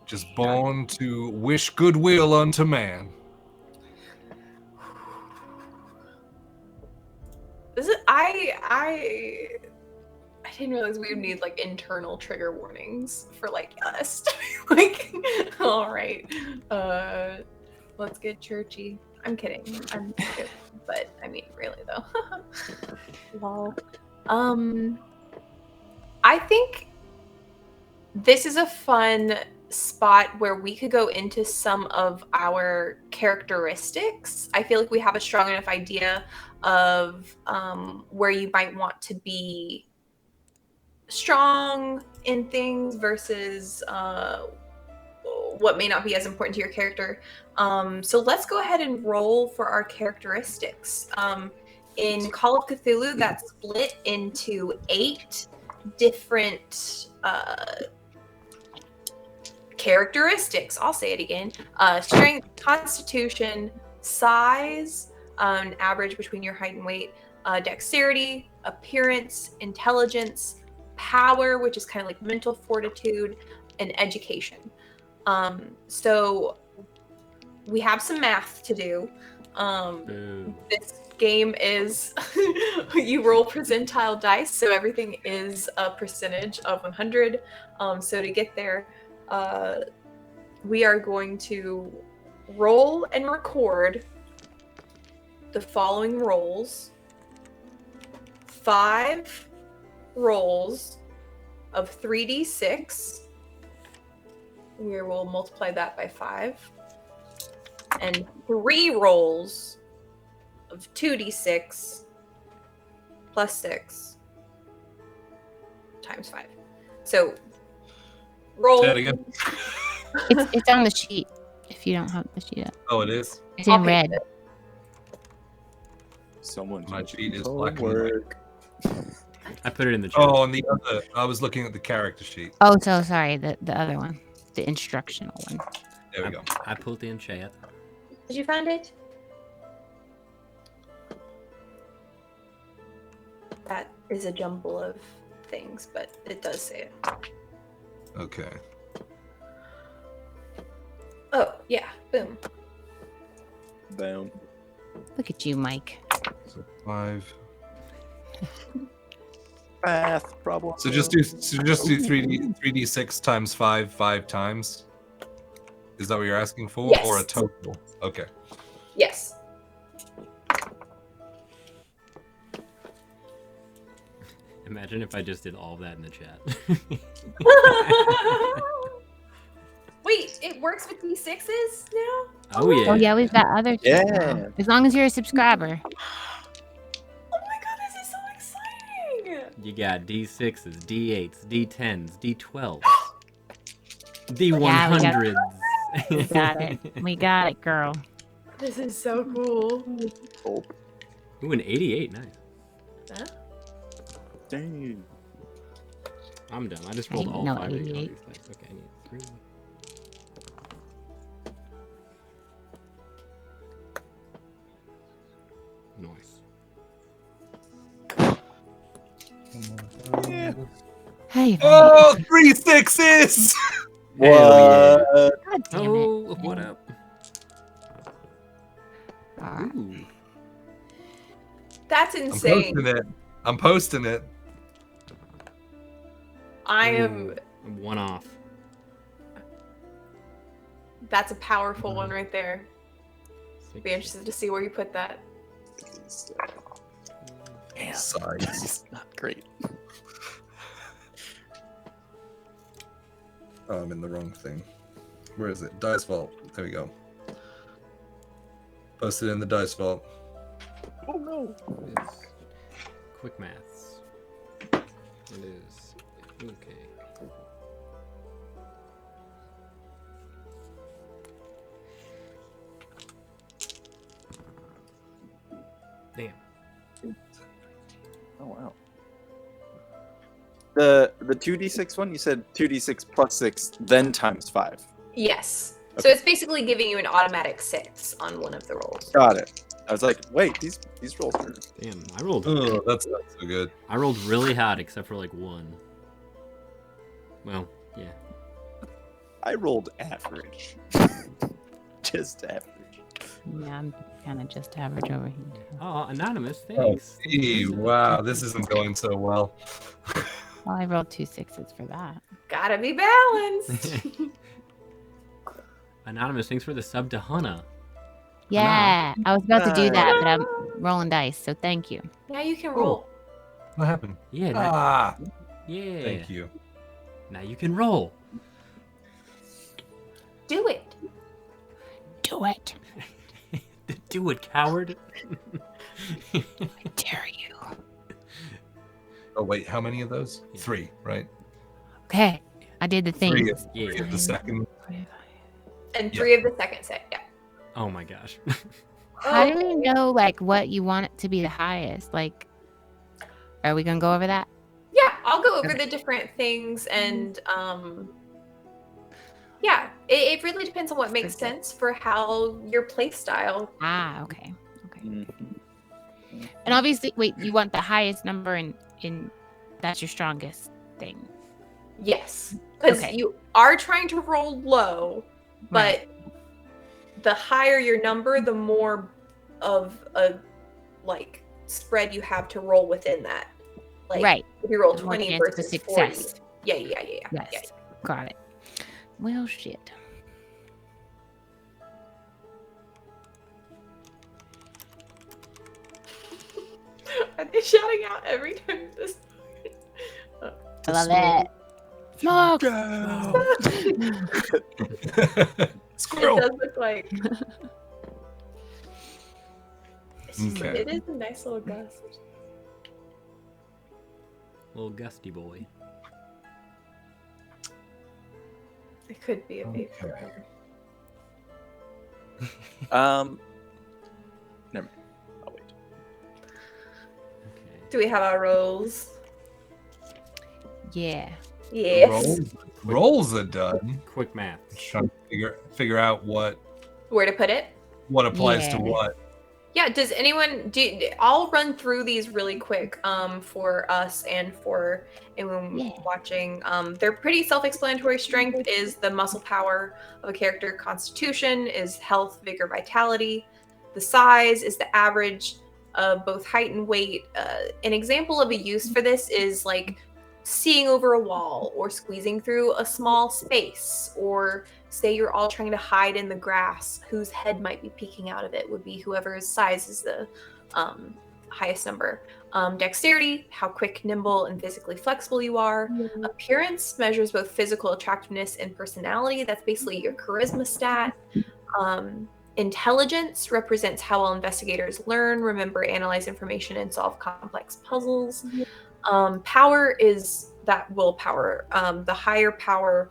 Just born to wish goodwill unto man. This is I didn't realize we would need like internal trigger warnings for like us. Like, all right, let's get churchy. I'm kidding. I'm kidding. But I mean, really though. Lol. I think this is a fun spot where we could go into some of our characteristics. I feel like we have a strong enough idea of where you might want to be strong in things versus what may not be as important to your character. So let's go ahead and roll for our characteristics. In Call of Cthulhu, that's split into 8 different characteristics. I'll say it again. Strength, constitution, size, an average between your height and weight, dexterity, appearance, intelligence, power, which is kind of like mental fortitude, and education. So we have some math to do. This game is you roll percentile dice, so everything is a percentage of 100. So to get there, we are going to roll and record the following rolls. 5 rolls of 3d6. We will multiply that by 5. And 3 rolls of 2d6 plus 6 times 5. So roll. Say it again. It's on the sheet. If you don't have the sheet up, Oh, it is? it's in red. Someone My do sheet is homework. black and white. I put it in the chat. Oh, and the other, I was looking at the character sheet. Oh, so sorry. The other one, the instructional one. There we go. I put in chat. Did you find it? That is a jumble of things, but it does say it. Okay. Oh, yeah. Boom. Boom. Look at you, Mike. So 5. Math problem. So just do 3d6 times 5 times. Is that what you're asking for, Yes. or a total? Okay. Yes. Imagine if I just did all of that in the chat. Wait, it works with D6s now? Oh yeah. Oh yeah, we've got other. Yeah. now. As long as you're a subscriber. Oh my god, this is so exciting! You got D6s, D8s, D10s, D12s, Yeah, D100s. We got it. We got it, girl. This is so cool. Oh, Ooh, an 88. Nice. Huh? dang. I'm done. I just I rolled didn't all know 5 of these 88. dice. Okay, I need 3. Nice. Yeah. Hey. Oh, 3 6s! What? God damn it. Oh, what up? All right. Ooh. That's insane. I'm posting it. I am. Ooh, one off. That's a powerful one right there. Six. Be interested to see where you put that. Man, Size. this is not great. Oh, I'm in the wrong thing. Where is it? Dice Vault. There we go. Posted in the Dice Vault. Oh no. It is quick maths. It is okay. Damn. Oh wow. The 2d6 one, you said 2d6 plus 6, then times 5. Yes. So it's basically giving you an automatic 6 on one of the rolls. Got it. I was like, wait, these rolls are. Damn, I rolled. Oh, that's not so good. I rolled really hot, except for like 1. Well, yeah. I rolled average. Just average. Yeah, I'm kind of just average over here. Oh, anonymous, Oh, thanks. gee, wow, this isn't going so well. Well, I rolled 2 6s for that. Gotta be balanced. Anonymous, thanks for the sub to Hannah. Yeah, I was about to do that, but I'm rolling dice, so thank you. Now you can roll. What happened? Yeah, Ah, yeah. thank you. Now you can roll. Do it. Do it. Do it, coward. I dare you. Oh wait, how many of those? Yeah. 3, right? Okay, I did the thing. 3 of Yeah. the second. And Yeah. 3 of the second set, yeah. Oh my gosh. How do we know like what you want it to be the highest? Like, are we gonna go over that? Yeah, I'll go over Okay. the different things and yeah, it really depends on what makes sense for how your play style. Ah, okay. Okay. Mhm. And obviously, wait, you want the highest number in that's your strongest thing. Yes, because Okay. you are trying to roll low, but the higher your number, the more of a like spread you have to roll within that. Like, Right. if you roll The more 20 chance of versus success. 40. Yeah. Yes. Got it. Well, shit. Are they shouting out every time this? I love it. Smoke. It Squirrel. does look like. Okay. It is a nice little gust. Little gusty boy. It could be a baby. Okay. Never mind. I'll wait. Okay. Do we have our rolls? Yeah. Yes. Rolls are done. Quick maths. Trying to figure out what Where to put it? applies to Yeah. what. Yeah, does anyone I'll run through these really quick for us and for anyone Yeah. watching. They're pretty self-explanatory. Strength is the muscle power of a character. Constitution is health, vigor, vitality. The size is the average of both height and weight. An example of a use for this is like seeing over a wall or squeezing through a small space, or say you're all trying to hide in the grass, whose head might be peeking out of it would be whoever's size is the highest number. Dexterity, how quick, nimble, and physically flexible you are. Appearance measures both physical attractiveness and personality. That's basically your charisma stat. Intelligence represents how well investigators learn, remember, analyze information, and solve complex puzzles. Power is that willpower. The higher power,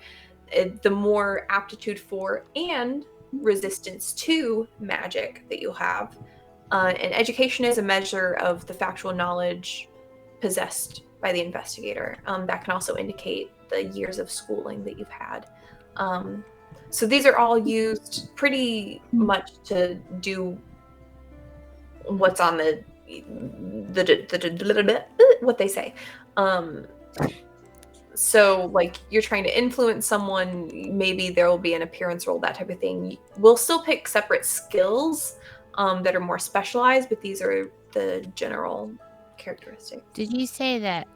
the more aptitude for and resistance to magic that you have. And education is a measure of the factual knowledge possessed by the investigator. That can also indicate the years of schooling that you've had. So these are all used pretty much to do what's on the what they say. So like you're trying to influence someone, maybe there will be an appearance roll, that type of thing. We'll still pick separate skills that are more specialized, but these are the general characteristic. Did you say that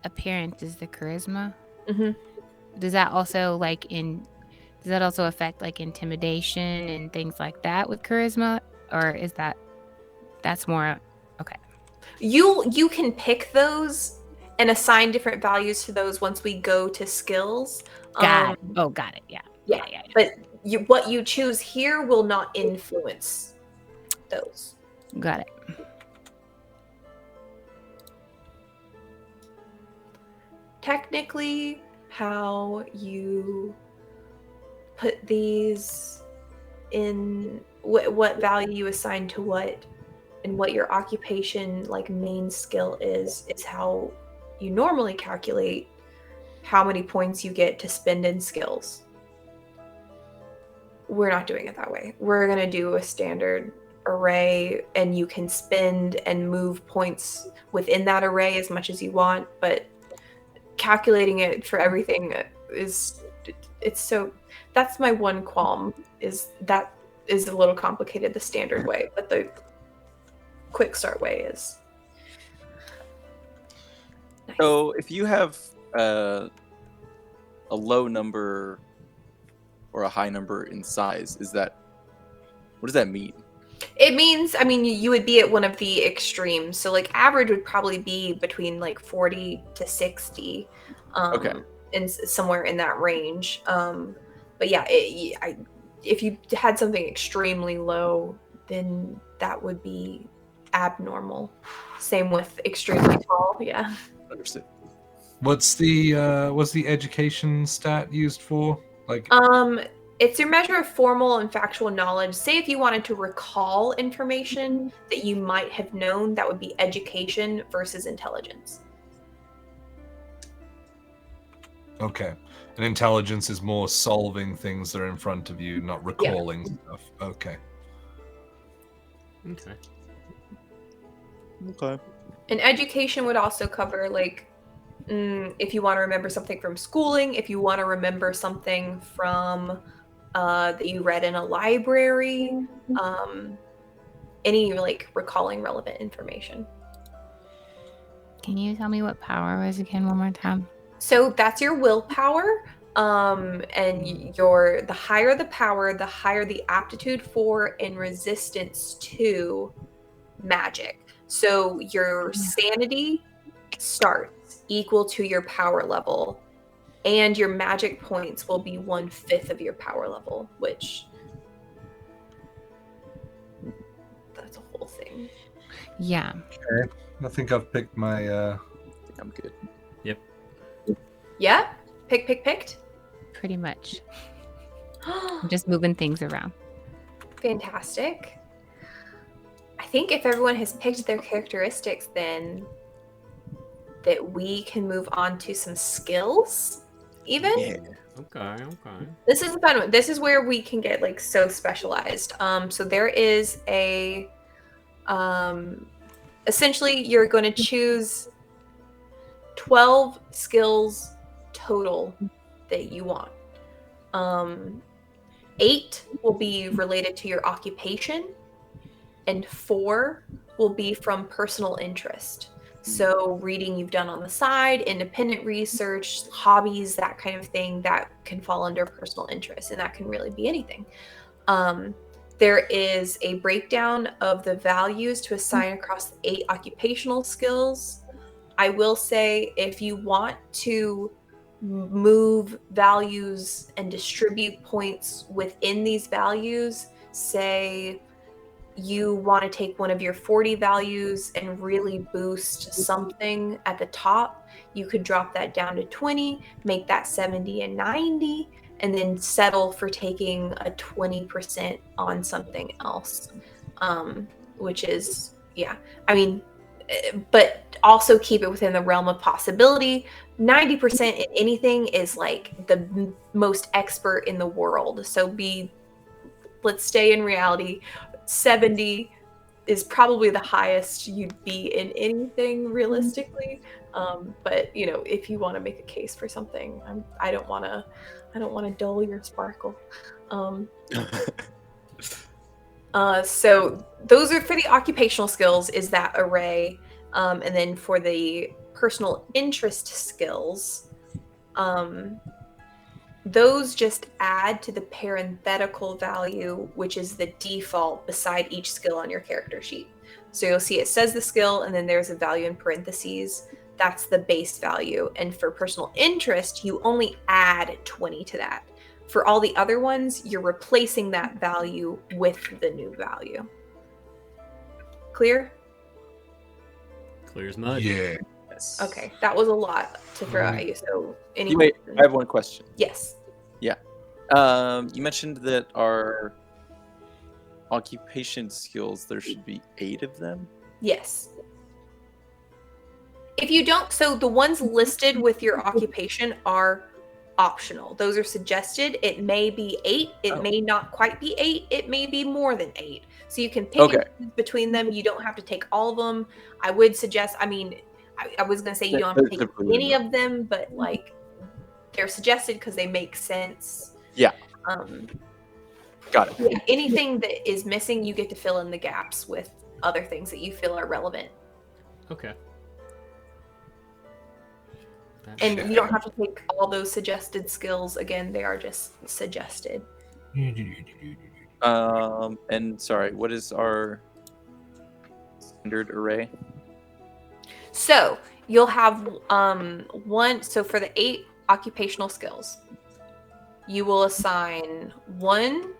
appearance is the charisma? Mm-hmm. Does that also does that also affect like intimidation and things like that with charisma, or is that's more okay? You can pick those and assign different values to those once we go to skills. Got it. Yeah. But what you choose here will not influence those. Got it. Technically, how you put these in, what value you assign to what, and what your occupation like main skill is how you normally calculate how many points you get to spend in skills. We're not doing it that way. We're going to do a standard array, and you can spend and move points within that array as much as you want, but calculating it for everything that's my one qualm, is that is a little complicated the standard way, but the quick start way is nice. So if you have a low number or a high number in size, what does that mean? It means, you would be at one of the extremes. So like average would probably be between like 40 to 60. Okay. And somewhere in that range. But yeah, if you had something extremely low, then that would be abnormal. Same with extremely tall. Yeah. Understood. What's the education stat used for? Like, it's your measure of formal and factual knowledge. Say if you wanted to recall information that you might have known, that would be education versus intelligence. okay. And intelligence is more solving things that are in front of you, not recalling stuff. Okay. Okay. And education would also cover like if you want to remember something from schooling, if you want to remember something from that you read in a library, any like recalling relevant information. Can you tell me what power was again one more time? So that's your willpower, and the higher the power, the higher the aptitude for and resistance to magic. So your sanity starts equal to your power level, and your magic points will be 1/5 of your power level, which that's a whole thing. Yeah. Okay. I think I've picked my. I think I'm good. Yeah, picked. Pretty much. I'm just moving things around. Fantastic. I think if everyone has picked their characteristics, then that we can move on to some skills. Even. Yeah. Okay. This is a fun one. This is where we can get like so specialized. So there is a essentially you're going to choose 12 skills total that you want. 8 will be related to your occupation, and 4 will be from personal interest. So reading you've done on the side, independent research, hobbies, that kind of thing, that can fall under personal interest, and that can really be anything. There is a breakdown of the values to assign across the 8 occupational skills. I will say if you want to move values and distribute points within these values, say you want to take one of your 40 values and really boost something at the top, you could drop that down to 20, make that 70 and 90, and then settle for taking a 20% on something else, which is, but also keep it within the realm of possibility. 90% in anything is like the most expert in the world. So let's stay in reality. 70 is probably the highest you'd be in anything realistically. But if you want to make a case for something, I don't want to dull your sparkle. So those are for the occupational skills, is that array. And then for the personal interest skills, those just add to the parenthetical value, which is the default beside each skill on your character sheet. So you'll see it says the skill, and then there's a value in parentheses. That's the base value. And for personal interest, you only add 20 to that. For all the other ones, you're replacing that value with the new value. Clear? Clear as mud. Yeah. Yes. Okay, that was a lot to throw at you. So, any Wait, I have one question. Yes. You mentioned that our occupation skills, there should be 8 of them. Yes. If you don't, so the ones listed with your occupation are optional. Those are suggested. It may be 8. It may not quite be 8. It may be more than 8. So you can pick and choose between them. You don't have to take all of them. I would suggest, I mean, I was going to say you don't have to take any of them, but like they're suggested because they make sense. Yeah. Got it. Yeah, anything that is missing, you get to fill in the gaps with other things that you feel are relevant. Okay. And you don't have to take all those suggested skills. Again, they are just suggested. And sorry, what is our standard array? So you'll have one. So for the 8 occupational skills, you will assign 1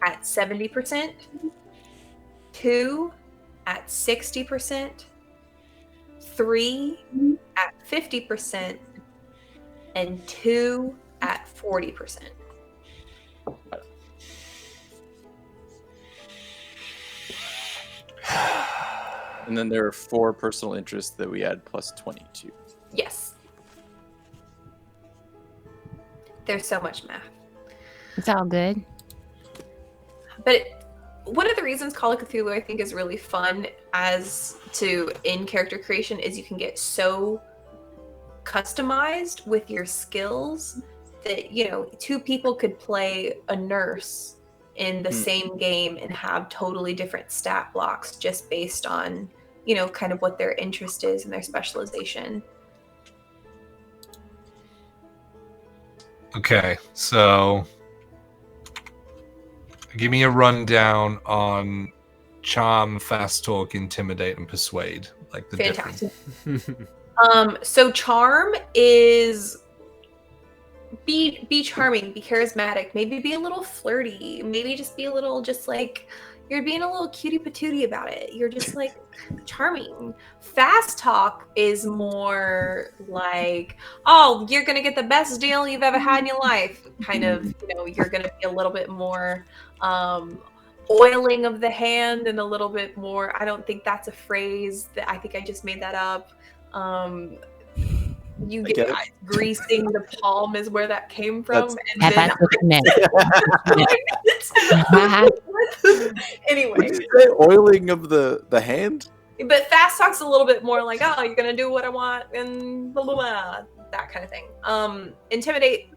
at 70%, 2 at 60%, 3 at 50%, and 2 at 40%. And then there are 4 personal interests that we add plus 22. Yes. There's so much math. It's all good. But one of the reasons Call of Cthulhu I think is really fun as to in character creation is you can get so customized with your skills that, you know, 2 people could play a nurse in the same game and have totally different stat blocks just based on, you know, kind of what their interest is and their specialization. Okay, so give me a rundown on charm, fast talk, intimidate, and persuade. Like the Fantastic. difference. So charm is be charming, be charismatic, maybe be a little flirty, maybe just be a little just like you're being a little cutie patootie about it. You're just like charming. Fast talk is more like, oh, you're gonna get the best deal you've ever had in your life. Kind of, you know, you're gonna be a little bit more oiling of the hand and a little bit more. I don't think that's a phrase that I think I just made that up. You get greasing the palm is where that came from. And then anyway, oiling of the hand. But fast talk's a little bit more like, oh, you're gonna do what I want and blah, blah, blah, that kind of thing. Intimidate,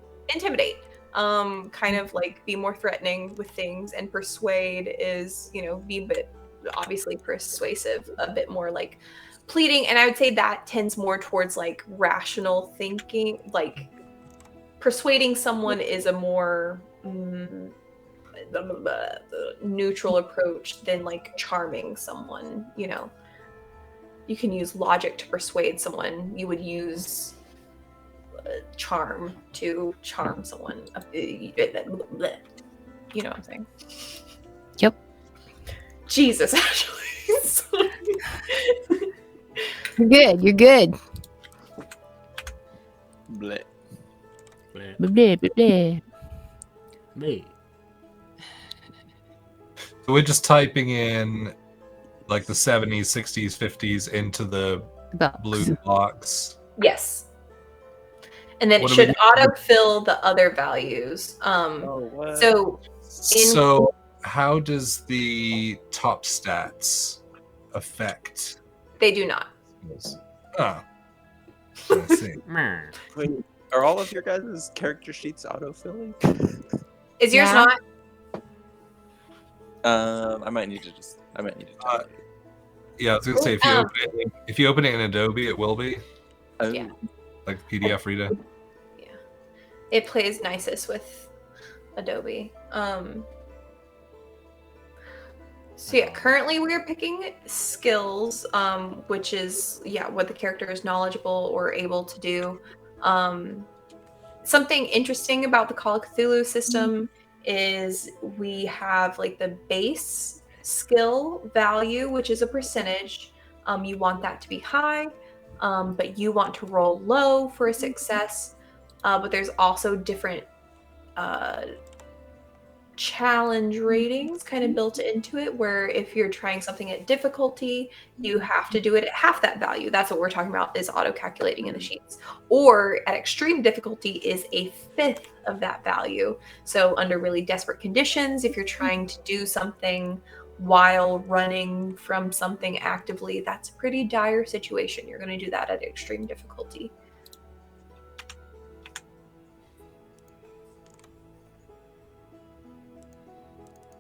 kind of like be more threatening with things, and persuade is, you know, be a bit obviously persuasive, a bit more like pleading, and I would say that tends more towards like rational thinking. Like persuading someone is a more neutral approach than like charming someone. You know, you can use logic to persuade someone. You would use charm to charm someone. You know what I'm saying? Yep. Jesus, Ashley. You're good. You're good. Bleh. Bleh. Blah, blah, blah. Me. So we're just typing in like the 70s, 60s, 50s into the blue box. Yes. And then it should autofill the other values. So how does the top stats affect? They do not. Oh. I see. Wait, are all of your guys' character sheets autofilling? Is yours Yeah. not? I might need to check. Yeah, I was gonna say if you open it in Adobe, it will be Oh. Yeah. like PDF reader. Yeah. It plays nicest with Adobe. So yeah, currently we're picking skills, which is what the character is knowledgeable or able to do. Something interesting about the Call of Cthulhu system is we have like the base skill value, which is a percentage. You want that to be high, but you want to roll low for a success. But there's also different challenge ratings kind of built into it, where if you're trying something at difficulty, you have to do it at half that value. That's what we're talking about, is auto calculating in the sheets. Or at extreme difficulty is a fifth of that value. So under really desperate conditions, if you're trying to do something while running from something actively, that's a pretty dire situation. You're going to do that at extreme difficulty.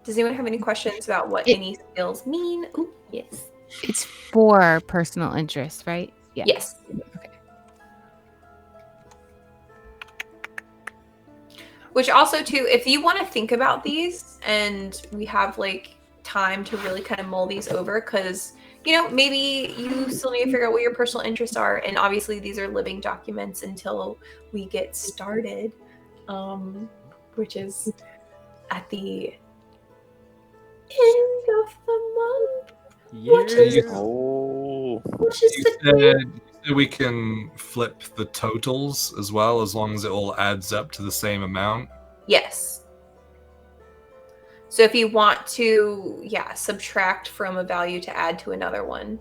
Does anyone have any questions about what any skills mean? Ooh, yes. It's for personal interest, right? Yeah. Yes. Okay. Which also too, if you want to think about these, and we have like time to really kind of mull these over, because maybe you still need to figure out what your personal interests are, and obviously these are living documents until we get started, which is at the end of the month. Which is You said we can flip the totals as well, as long as it all adds up to the same amount. Yes. So if you want to, subtract from a value to add to another one.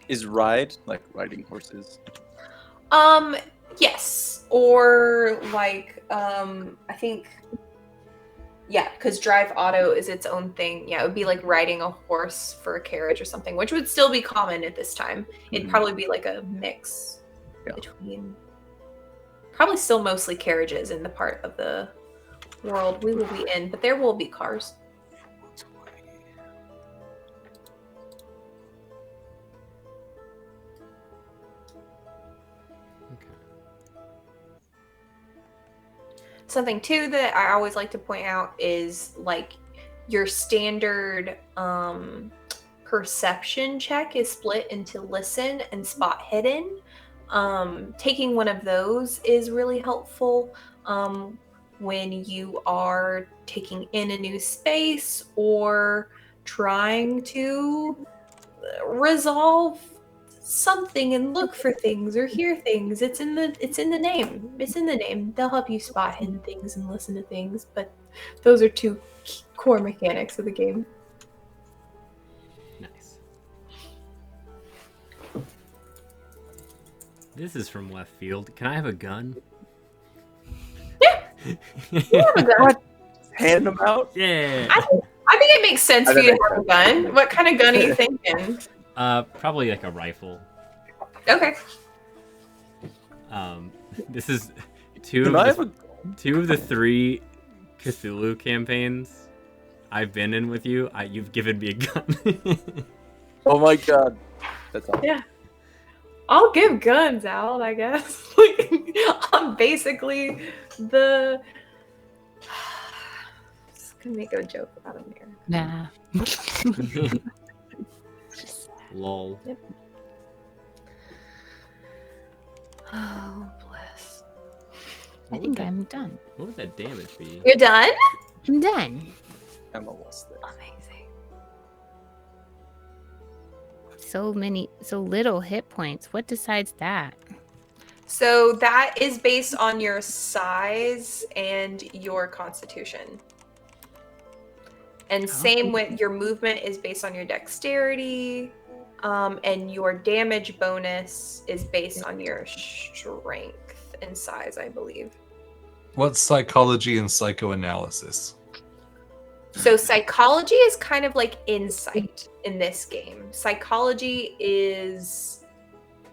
Is ride like riding horses? Yes. Or like, I think, because drive auto is its own thing. Yeah, it would be like riding a horse for a carriage or something, which would still be common at this time. It'd probably be like a mix between, probably still mostly carriages in the part of the world we will be in, but there will be cars. Something too that I always like to point out is like your standard perception check is split into listen and spot hidden. Taking one of those is really helpful when you are taking in a new space or trying to resolve something and look for things or hear things. It's in the name. They'll help you spot hidden things and listen to things, but those are two core mechanics of the game. Nice. This is from left field. Can I have a gun? Yeah. You have a gun. Hand them out? Yeah. I think it makes sense for you to have a gun. What kind of gun are you thinking? Probably like a rifle. Okay. This is two of the 3 Cthulhu campaigns I've been in with you. You've given me a gun. Oh my god. That's awesome. Yeah. I'll give guns out, I guess. Like, I'm basically the... Just gonna make a joke about America. Nah. Lol. Yep. Oh, bless. I think I'm done. What would that damage be? You're done? I'm done. I'm almost there. Amazing. So little hit points. What decides that? So that is based on your size and your constitution. And same with your movement is based on your dexterity. And your damage bonus is based on your strength and size, I believe. What's psychology and psychoanalysis? So psychology is kind of like insight in this game. Psychology is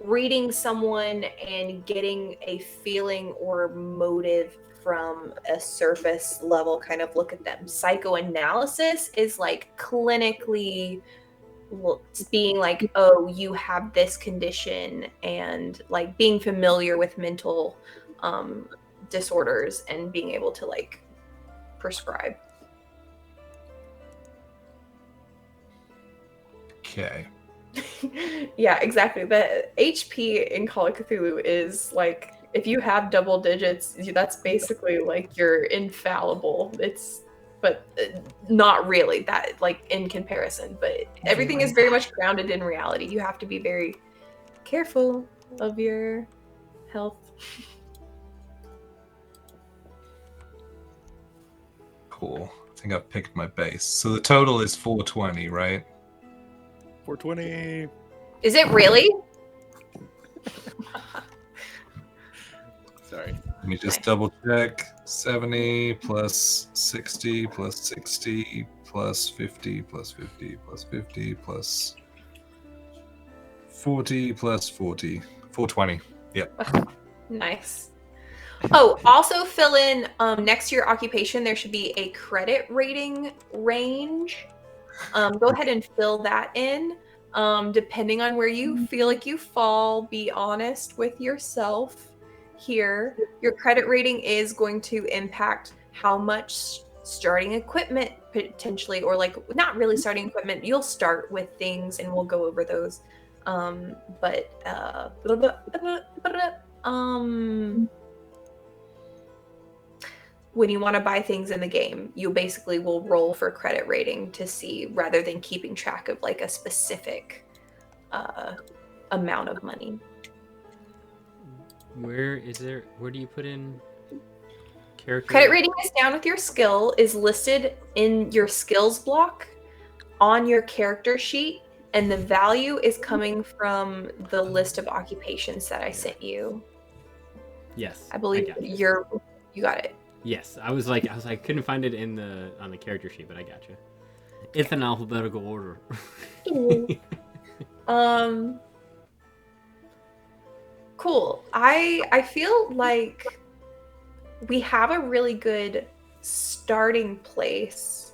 reading someone and getting a feeling or motive from a surface level kind of look at them. Psychoanalysis is like clinically being like, oh, you have this condition, and like being familiar with mental disorders and being able to like prescribe. Okay. Yeah, exactly. The HP in Call of Cthulhu is like, if you have double digits, that's basically like you're infallible. But not really that like in comparison. But everything is very much grounded in reality. You have to be very careful of your health. Cool. I think I've picked my base. So the total is 420, right? 420. Is it really? Sorry. Let me just double check. 70 plus 60 plus 60 plus 50 plus 50 plus 50 plus 40 plus 40. 420. Yep. Nice. Oh, also fill in next to your occupation, there should be a credit rating range. Go ahead and fill that in. Depending on where you feel like you fall, be honest with yourself here. Your credit rating is going to impact how much starting equipment potentially, or like not really starting equipment. You'll start with things and we'll go over those. When you want to buy things in the game, you basically will roll for credit rating to see, rather than keeping track of like a specific amount of money. Where do you put in character? Credit rating is down with your skill, is listed in your skills block on your character sheet, and the value is coming from the list of occupations that I sent you. Yes. I believe got it. you got it. Yes, I was like, couldn't find it on the character sheet, but I got you. It's in alphabetical order. Cool. I feel like we have a really good starting place.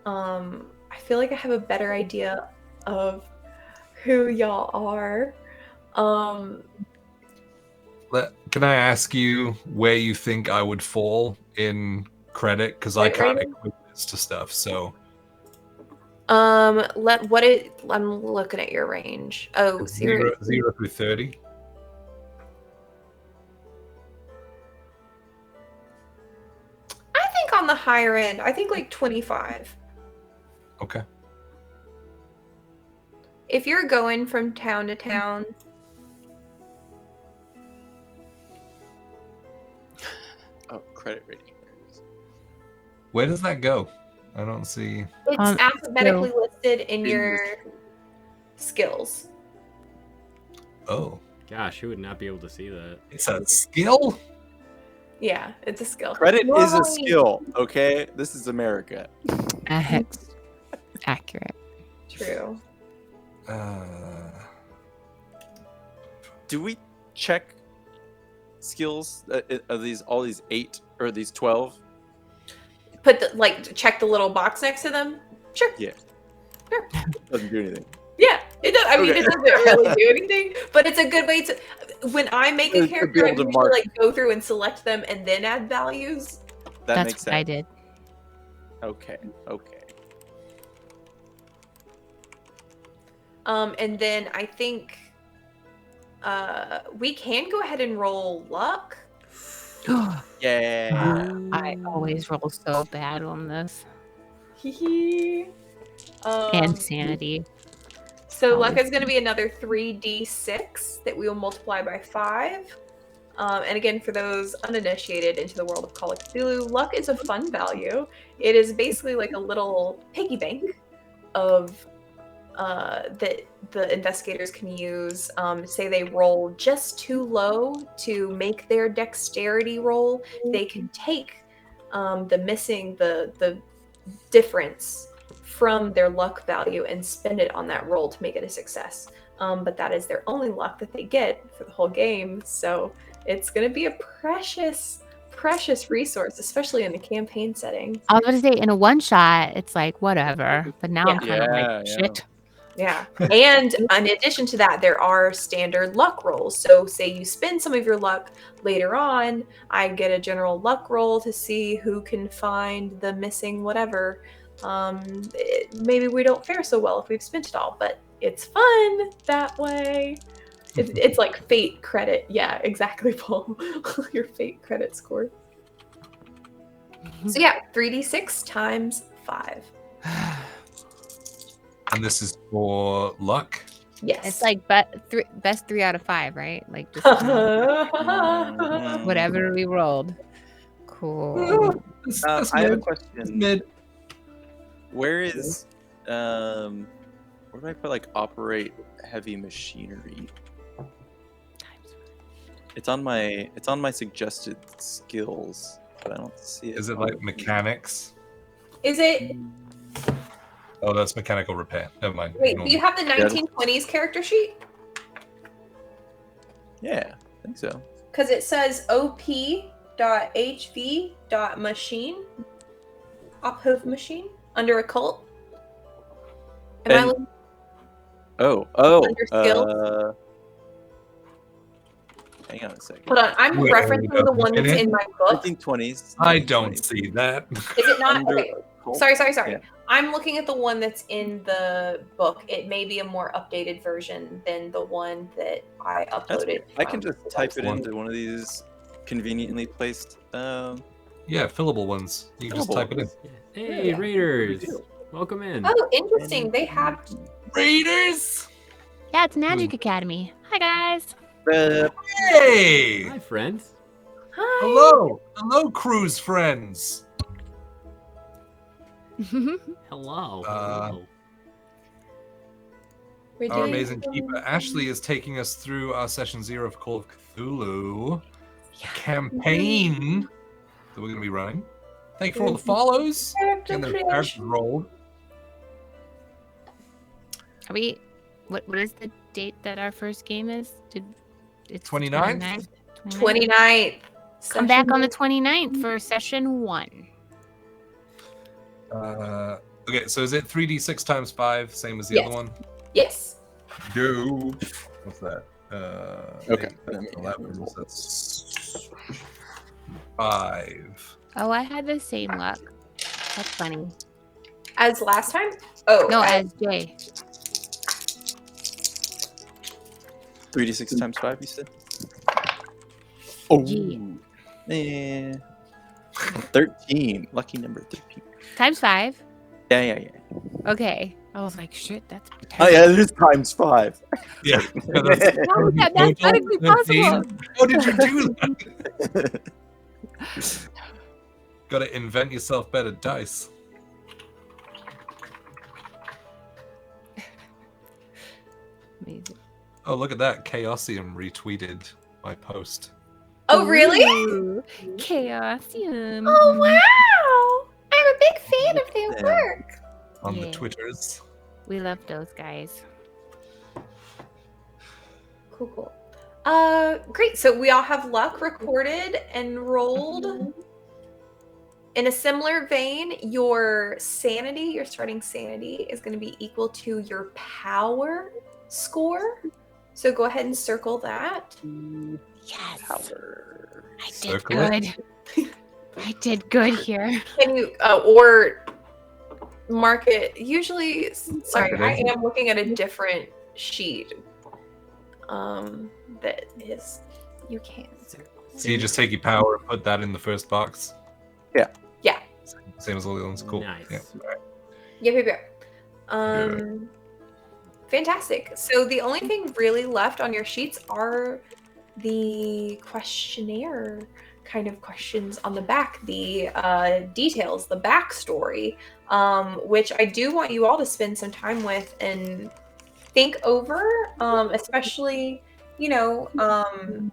I feel like I have a better idea of who y'all are. Can I ask you where you think I would fall in credit? Because I can't equip this to stuff, so. I'm looking at your range. Oh, 0 through 30. I think on the higher end. I think like 25. Okay. If you're going from town to town. Oh, credit rating. Where does that go? I don't see. It's alphabetically listed in your skills. Oh. Gosh, who would not be able to see that? It's a skill? Yeah, it's a skill. Credit is a skill, okay? This is America. That's accurate. True. Do we check skills of all these 8 or these 12? Check the little box next to them? Sure. Yeah. Sure. Doesn't do anything. Yeah, it does. I mean, Okay. it doesn't really do anything, but it's a good way to. When I make a character, I able to usually mark. go through and select them and then add values. That That's makes what I sense. did. Okay. And then I think we can go ahead and roll luck. Yeah. I always roll so bad on this. And Sanity. So luck is going to be another 3d6 that we will multiply by 5. And again, for those uninitiated into the world of Call of Cthulhu, luck is a fun value. It is basically like a little piggy bank of that the investigators can use. Say they roll just too low to make their dexterity roll, they can take the difference from their luck value and spend it on that roll to make it a success. but that is their only luck that they get for the whole game. So it's going to be a precious resource, especially in the campaign setting. I was going to say, in a one shot, it's like, whatever. But now I'm kind of Yeah, like, yeah. shit. Yeah. And in addition to that, there are standard luck rolls. So say you spend some of your luck later on, I get a general luck roll to see who can find the missing whatever. Maybe we don't fare so well if we've spent it all, but it's fun that way. It's like fate credit. Yeah, exactly, Paul. Your fate credit score. So yeah, 3d6 times 5. And this is for luck. Yes. It's like best 3 out of 5, right? Like just whatever we rolled. Cool. That's I have a mid. question. Mid. Where is where do I put like operate heavy machinery? It's on my suggested skills, but I don't see it. Is it like mechanics? Is it? Oh, that's mechanical repair. Never mind. Wait, Ignore do you me. have the 1920s character sheet? Yeah, I think so. Because it says op.hv.machine, ophov machine, under occult. Am I And- looking? Oh, Under skills? hang on a second. Hold on, I'm Wait, referencing the one that's minute. in my book. 1920s. I don't see that. Is it not? Under Okay. occult? Sorry. Yeah. I'm looking at the one that's in the book. It may be a more updated version than the one that I That's uploaded. weird. I can from just the type it website. into one of these conveniently placed. Yeah, fillable ones. You can just Fillable type it in. Hey, Yeah. Raiders! Welcome in. Oh, interesting. They have. Raiders! Yeah, it's Magic Academy. Hi, guys. Hey! Hi, friends. Hi. Hello! Hello, cruise friends! Hello. Uh, Hello. We're Our doing amazing some- keeper Ashley is taking us through our session 0 of Call of Cthulhu campaign that we're going to be running. Thank you for all the follows Character and the characters creation. rolled. Are we? What is the date that our first game is? It's 29th? 29th. Come back on the 29th for session 1. Okay, so is it 3d6 times 5, same as the Yes. other one? Yes. No. What's that? Okay. 11, so that's 5. Oh, I had the same luck. That's funny. As last time? Oh. No, as Jay. 3d6 times 5, you said? Oh. Gee. Eh. 13. Lucky number 13. Times 5. Yeah. Okay. I was like, shit, that's. Oh, yeah, it is times 5. Yeah. How is that mathematically possible? How did you do that? Gotta invent yourself better dice. Amazing. Oh, look at that. Chaosium retweeted my post Oh, really? Ooh, Chaosium. Oh, wow. I'm a big fan of their Yeah. work. on Yeah. the Twitters. We love those guys. Cool. Great. So we all have luck recorded and rolled. In a similar vein, your sanity, your starting sanity, is going to be equal to your power score. So go ahead and circle that. Yes. Power. I did Circle good. I did good here. Can you, or mark it? Usually, sorry, Okay. I am looking at a different sheet. That is, you can. So you just take your power and put that in the first box? Yeah. Same as all the other ones. Cool. Nice. Yeah. Yep. Fantastic. So the only thing really left on your sheets are the questionnaire kind of questions on the back, the details, the backstory, which I do want you all to spend some time with and think over, especially, the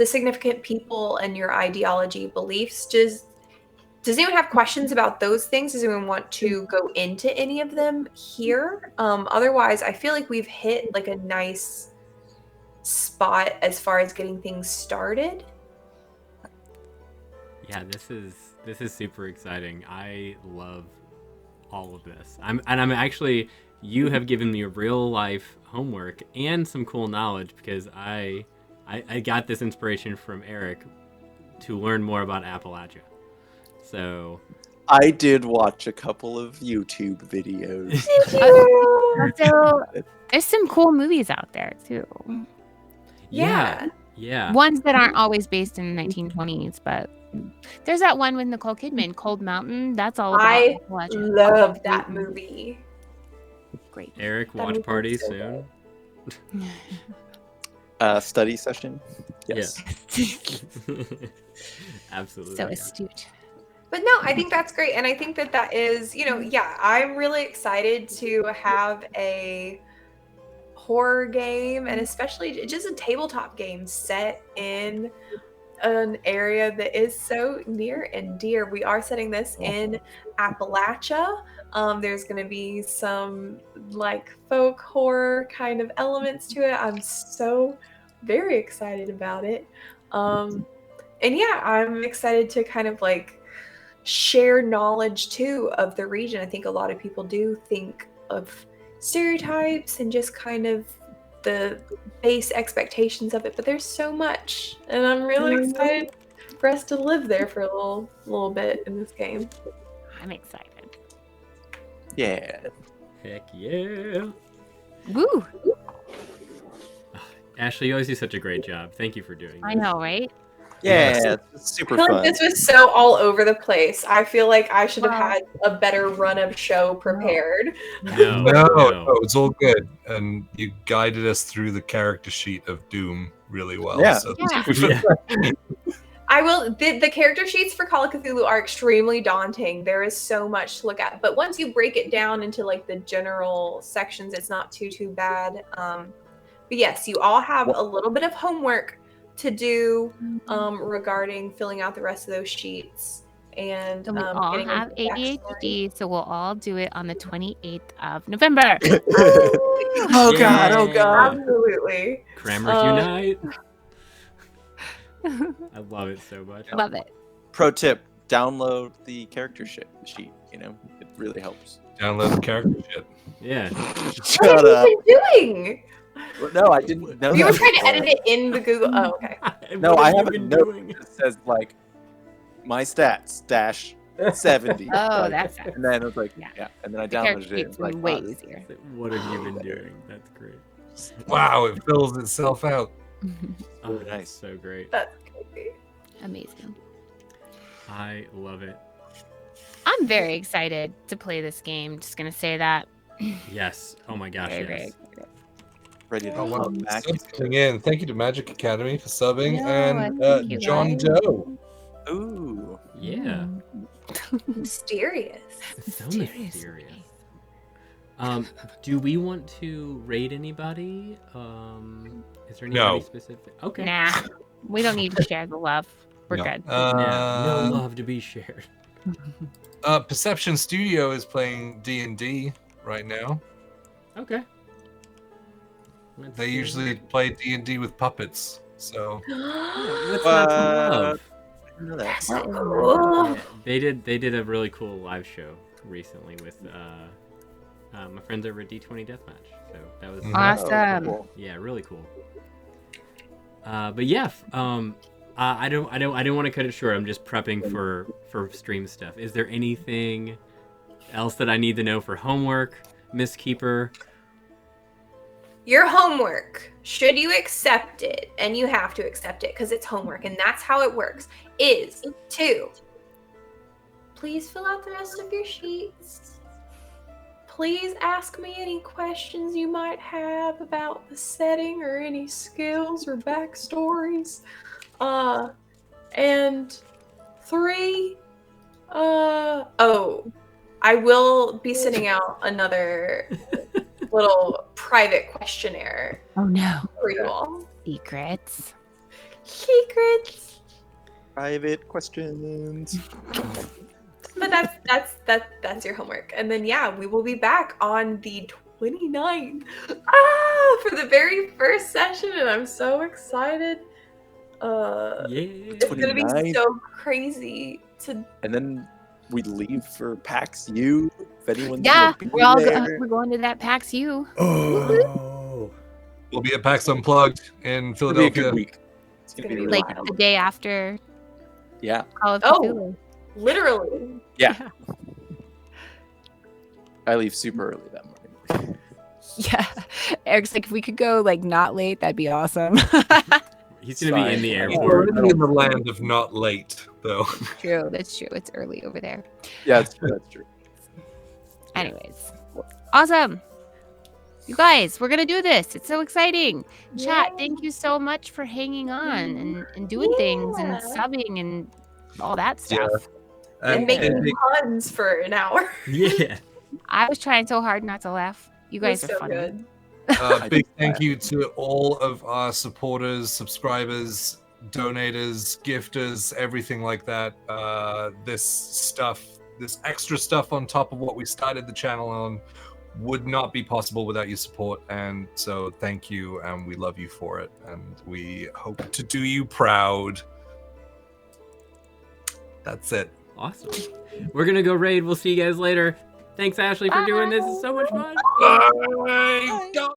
significant people and your ideology beliefs. Just Does anyone have questions about those things? Does anyone want to go into any of them here? Otherwise, I feel like we've hit like a nice spot as far as getting things started. Yeah, this is super exciting. I love all of this. I'm actually, you have given me real life homework and some cool knowledge, because I got this inspiration from Eric to learn more about Appalachia. So I did watch a couple of YouTube videos. Also, there's some cool movies out there too. yeah. Ones that aren't always based in the 1920s, but there's that one with Nicole Kidman, Cold Mountain. That's all about I Appalachia. love that movie. Great. Eric, That watch movie party was so soon. Study session. Yes. Absolutely. So astute. But no, I think that's great. And I think that that is, yeah, I'm really excited to have a horror game, and especially just a tabletop game set in an area that is so near and dear. We are setting this in Appalachia. There's going to be some like folk horror kind of elements to it. I'm so very excited about it. And yeah, I'm excited to kind of like share knowledge too of the region. I think a lot of people do think of stereotypes and just kind of the base expectations of it, but there's so much, and I'm really excited for us to live there for a little bit in this game. I'm excited. Yeah. Heck yeah. Woo! Ashley, you always do such a great job. Thank you for doing I this. know, right? Yeah, it's I super feel fun. like this was so all over the place. I feel like I should have Wow. had a better run of show prepared. No, No, it's all good. And you guided us through the character sheet of Doom really well. Yeah. So Yeah. I will. The character sheets for Call of Cthulhu are extremely daunting. There is so much to look at, but once you break it down into like the general sections, it's not too bad. But yes, you all have a little bit of homework to do regarding filling out the rest of those sheets. And So we all getting have into the backstory. ADHD, so we'll all do it on the 28th of November. Oh god, oh god. Absolutely. Crammers unite. I love it so much. Love it. Pro tip, download the character sheet, it really helps. download the character shit. Yeah. Shut What have up. you been doing? No, I didn't know You were that trying to before. edit it in the Google. Oh, okay. No, What I have have you a been note doing? that says like my stats -70. Oh, Like, that's and then it was like, Yeah. yeah, and then I the character downloaded it. sheet's It's like, way wow. easier. What have you been doing? That's great. Wow, it fills itself out. Oh, Ooh, that's nice. so great. That's crazy. Amazing. I love it. I'm very excited to play this game. Just gonna say that. Yes. Oh my gosh, Very, yes. very excited. Ready to Oh wow, come back. subs coming in. Thank you to Magic Academy for subbing, No, and thank you, John guys. Doe. Ooh. Yeah. Mysterious. So mysterious. Do we want to raid anybody? Is there anybody No. specific? Okay. Nah, we don't need to share the love. We're No. good. No love to be shared. Perception Studio is playing D&D right now. Okay. Let's They see. usually play D&D with puppets. So Let's not love. I didn't know that. So cool. Yeah, they did a really cool live show recently with my friends over at D20 Deathmatch. So that was Mhm. Awesome. Cool. yeah, really cool. But yeah, I don't want to cut it short. I'm just prepping for stream stuff. Is there anything else that I need to know for homework, Miss Keeper? Your homework, should you accept it, and you have to accept it because it's homework and that's how it works, is to please fill out the rest of your sheets. Please ask me any questions you might have about the setting or any skills or backstories. And 3, I will be sending out another little private questionnaire Oh no. for you all. Secrets. Secrets. Private questions. But that's your homework. And then we will be back on the 29th for the very first session, and I'm so excited. It's gonna be 29th. so crazy to. And then we leave for PAX U. If anyone's Yeah, gonna be we're going to that PAX U. Oh. We'll be at PAX Unplugged in It'll be a Philadelphia. good week. It's gonna gonna be be really Like wild. the day after Yeah. Call of Oh. Cthulhu. Literally. Yeah. I leave super early that morning. Yeah. Eric's like, if we could go like not late, that'd be awesome. He's gonna be in the Fine. We're airport. already in the land of not late, though. True, that's true. It's early over there. Yeah, that's true. Anyways, awesome. You guys, we're gonna do this. It's so exciting. Chat, Yeah. thank you so much for hanging on and doing things and Yeah. subbing and all that stuff. And And making it- puns for an hour. Yeah. I was trying so hard not to laugh. You It was guys are so funny. good. I big did thank that. you to all of our supporters, subscribers, donators, gifters, everything like that. This extra stuff on top of what we started the channel on, would not be possible without your support. And so thank you, and we love you for it. And we hope to do you proud. That's it. Awesome. We're gonna go raid. We'll see you guys later. Thanks, Ashley, for doing this. It's so much fun. Bye. Go.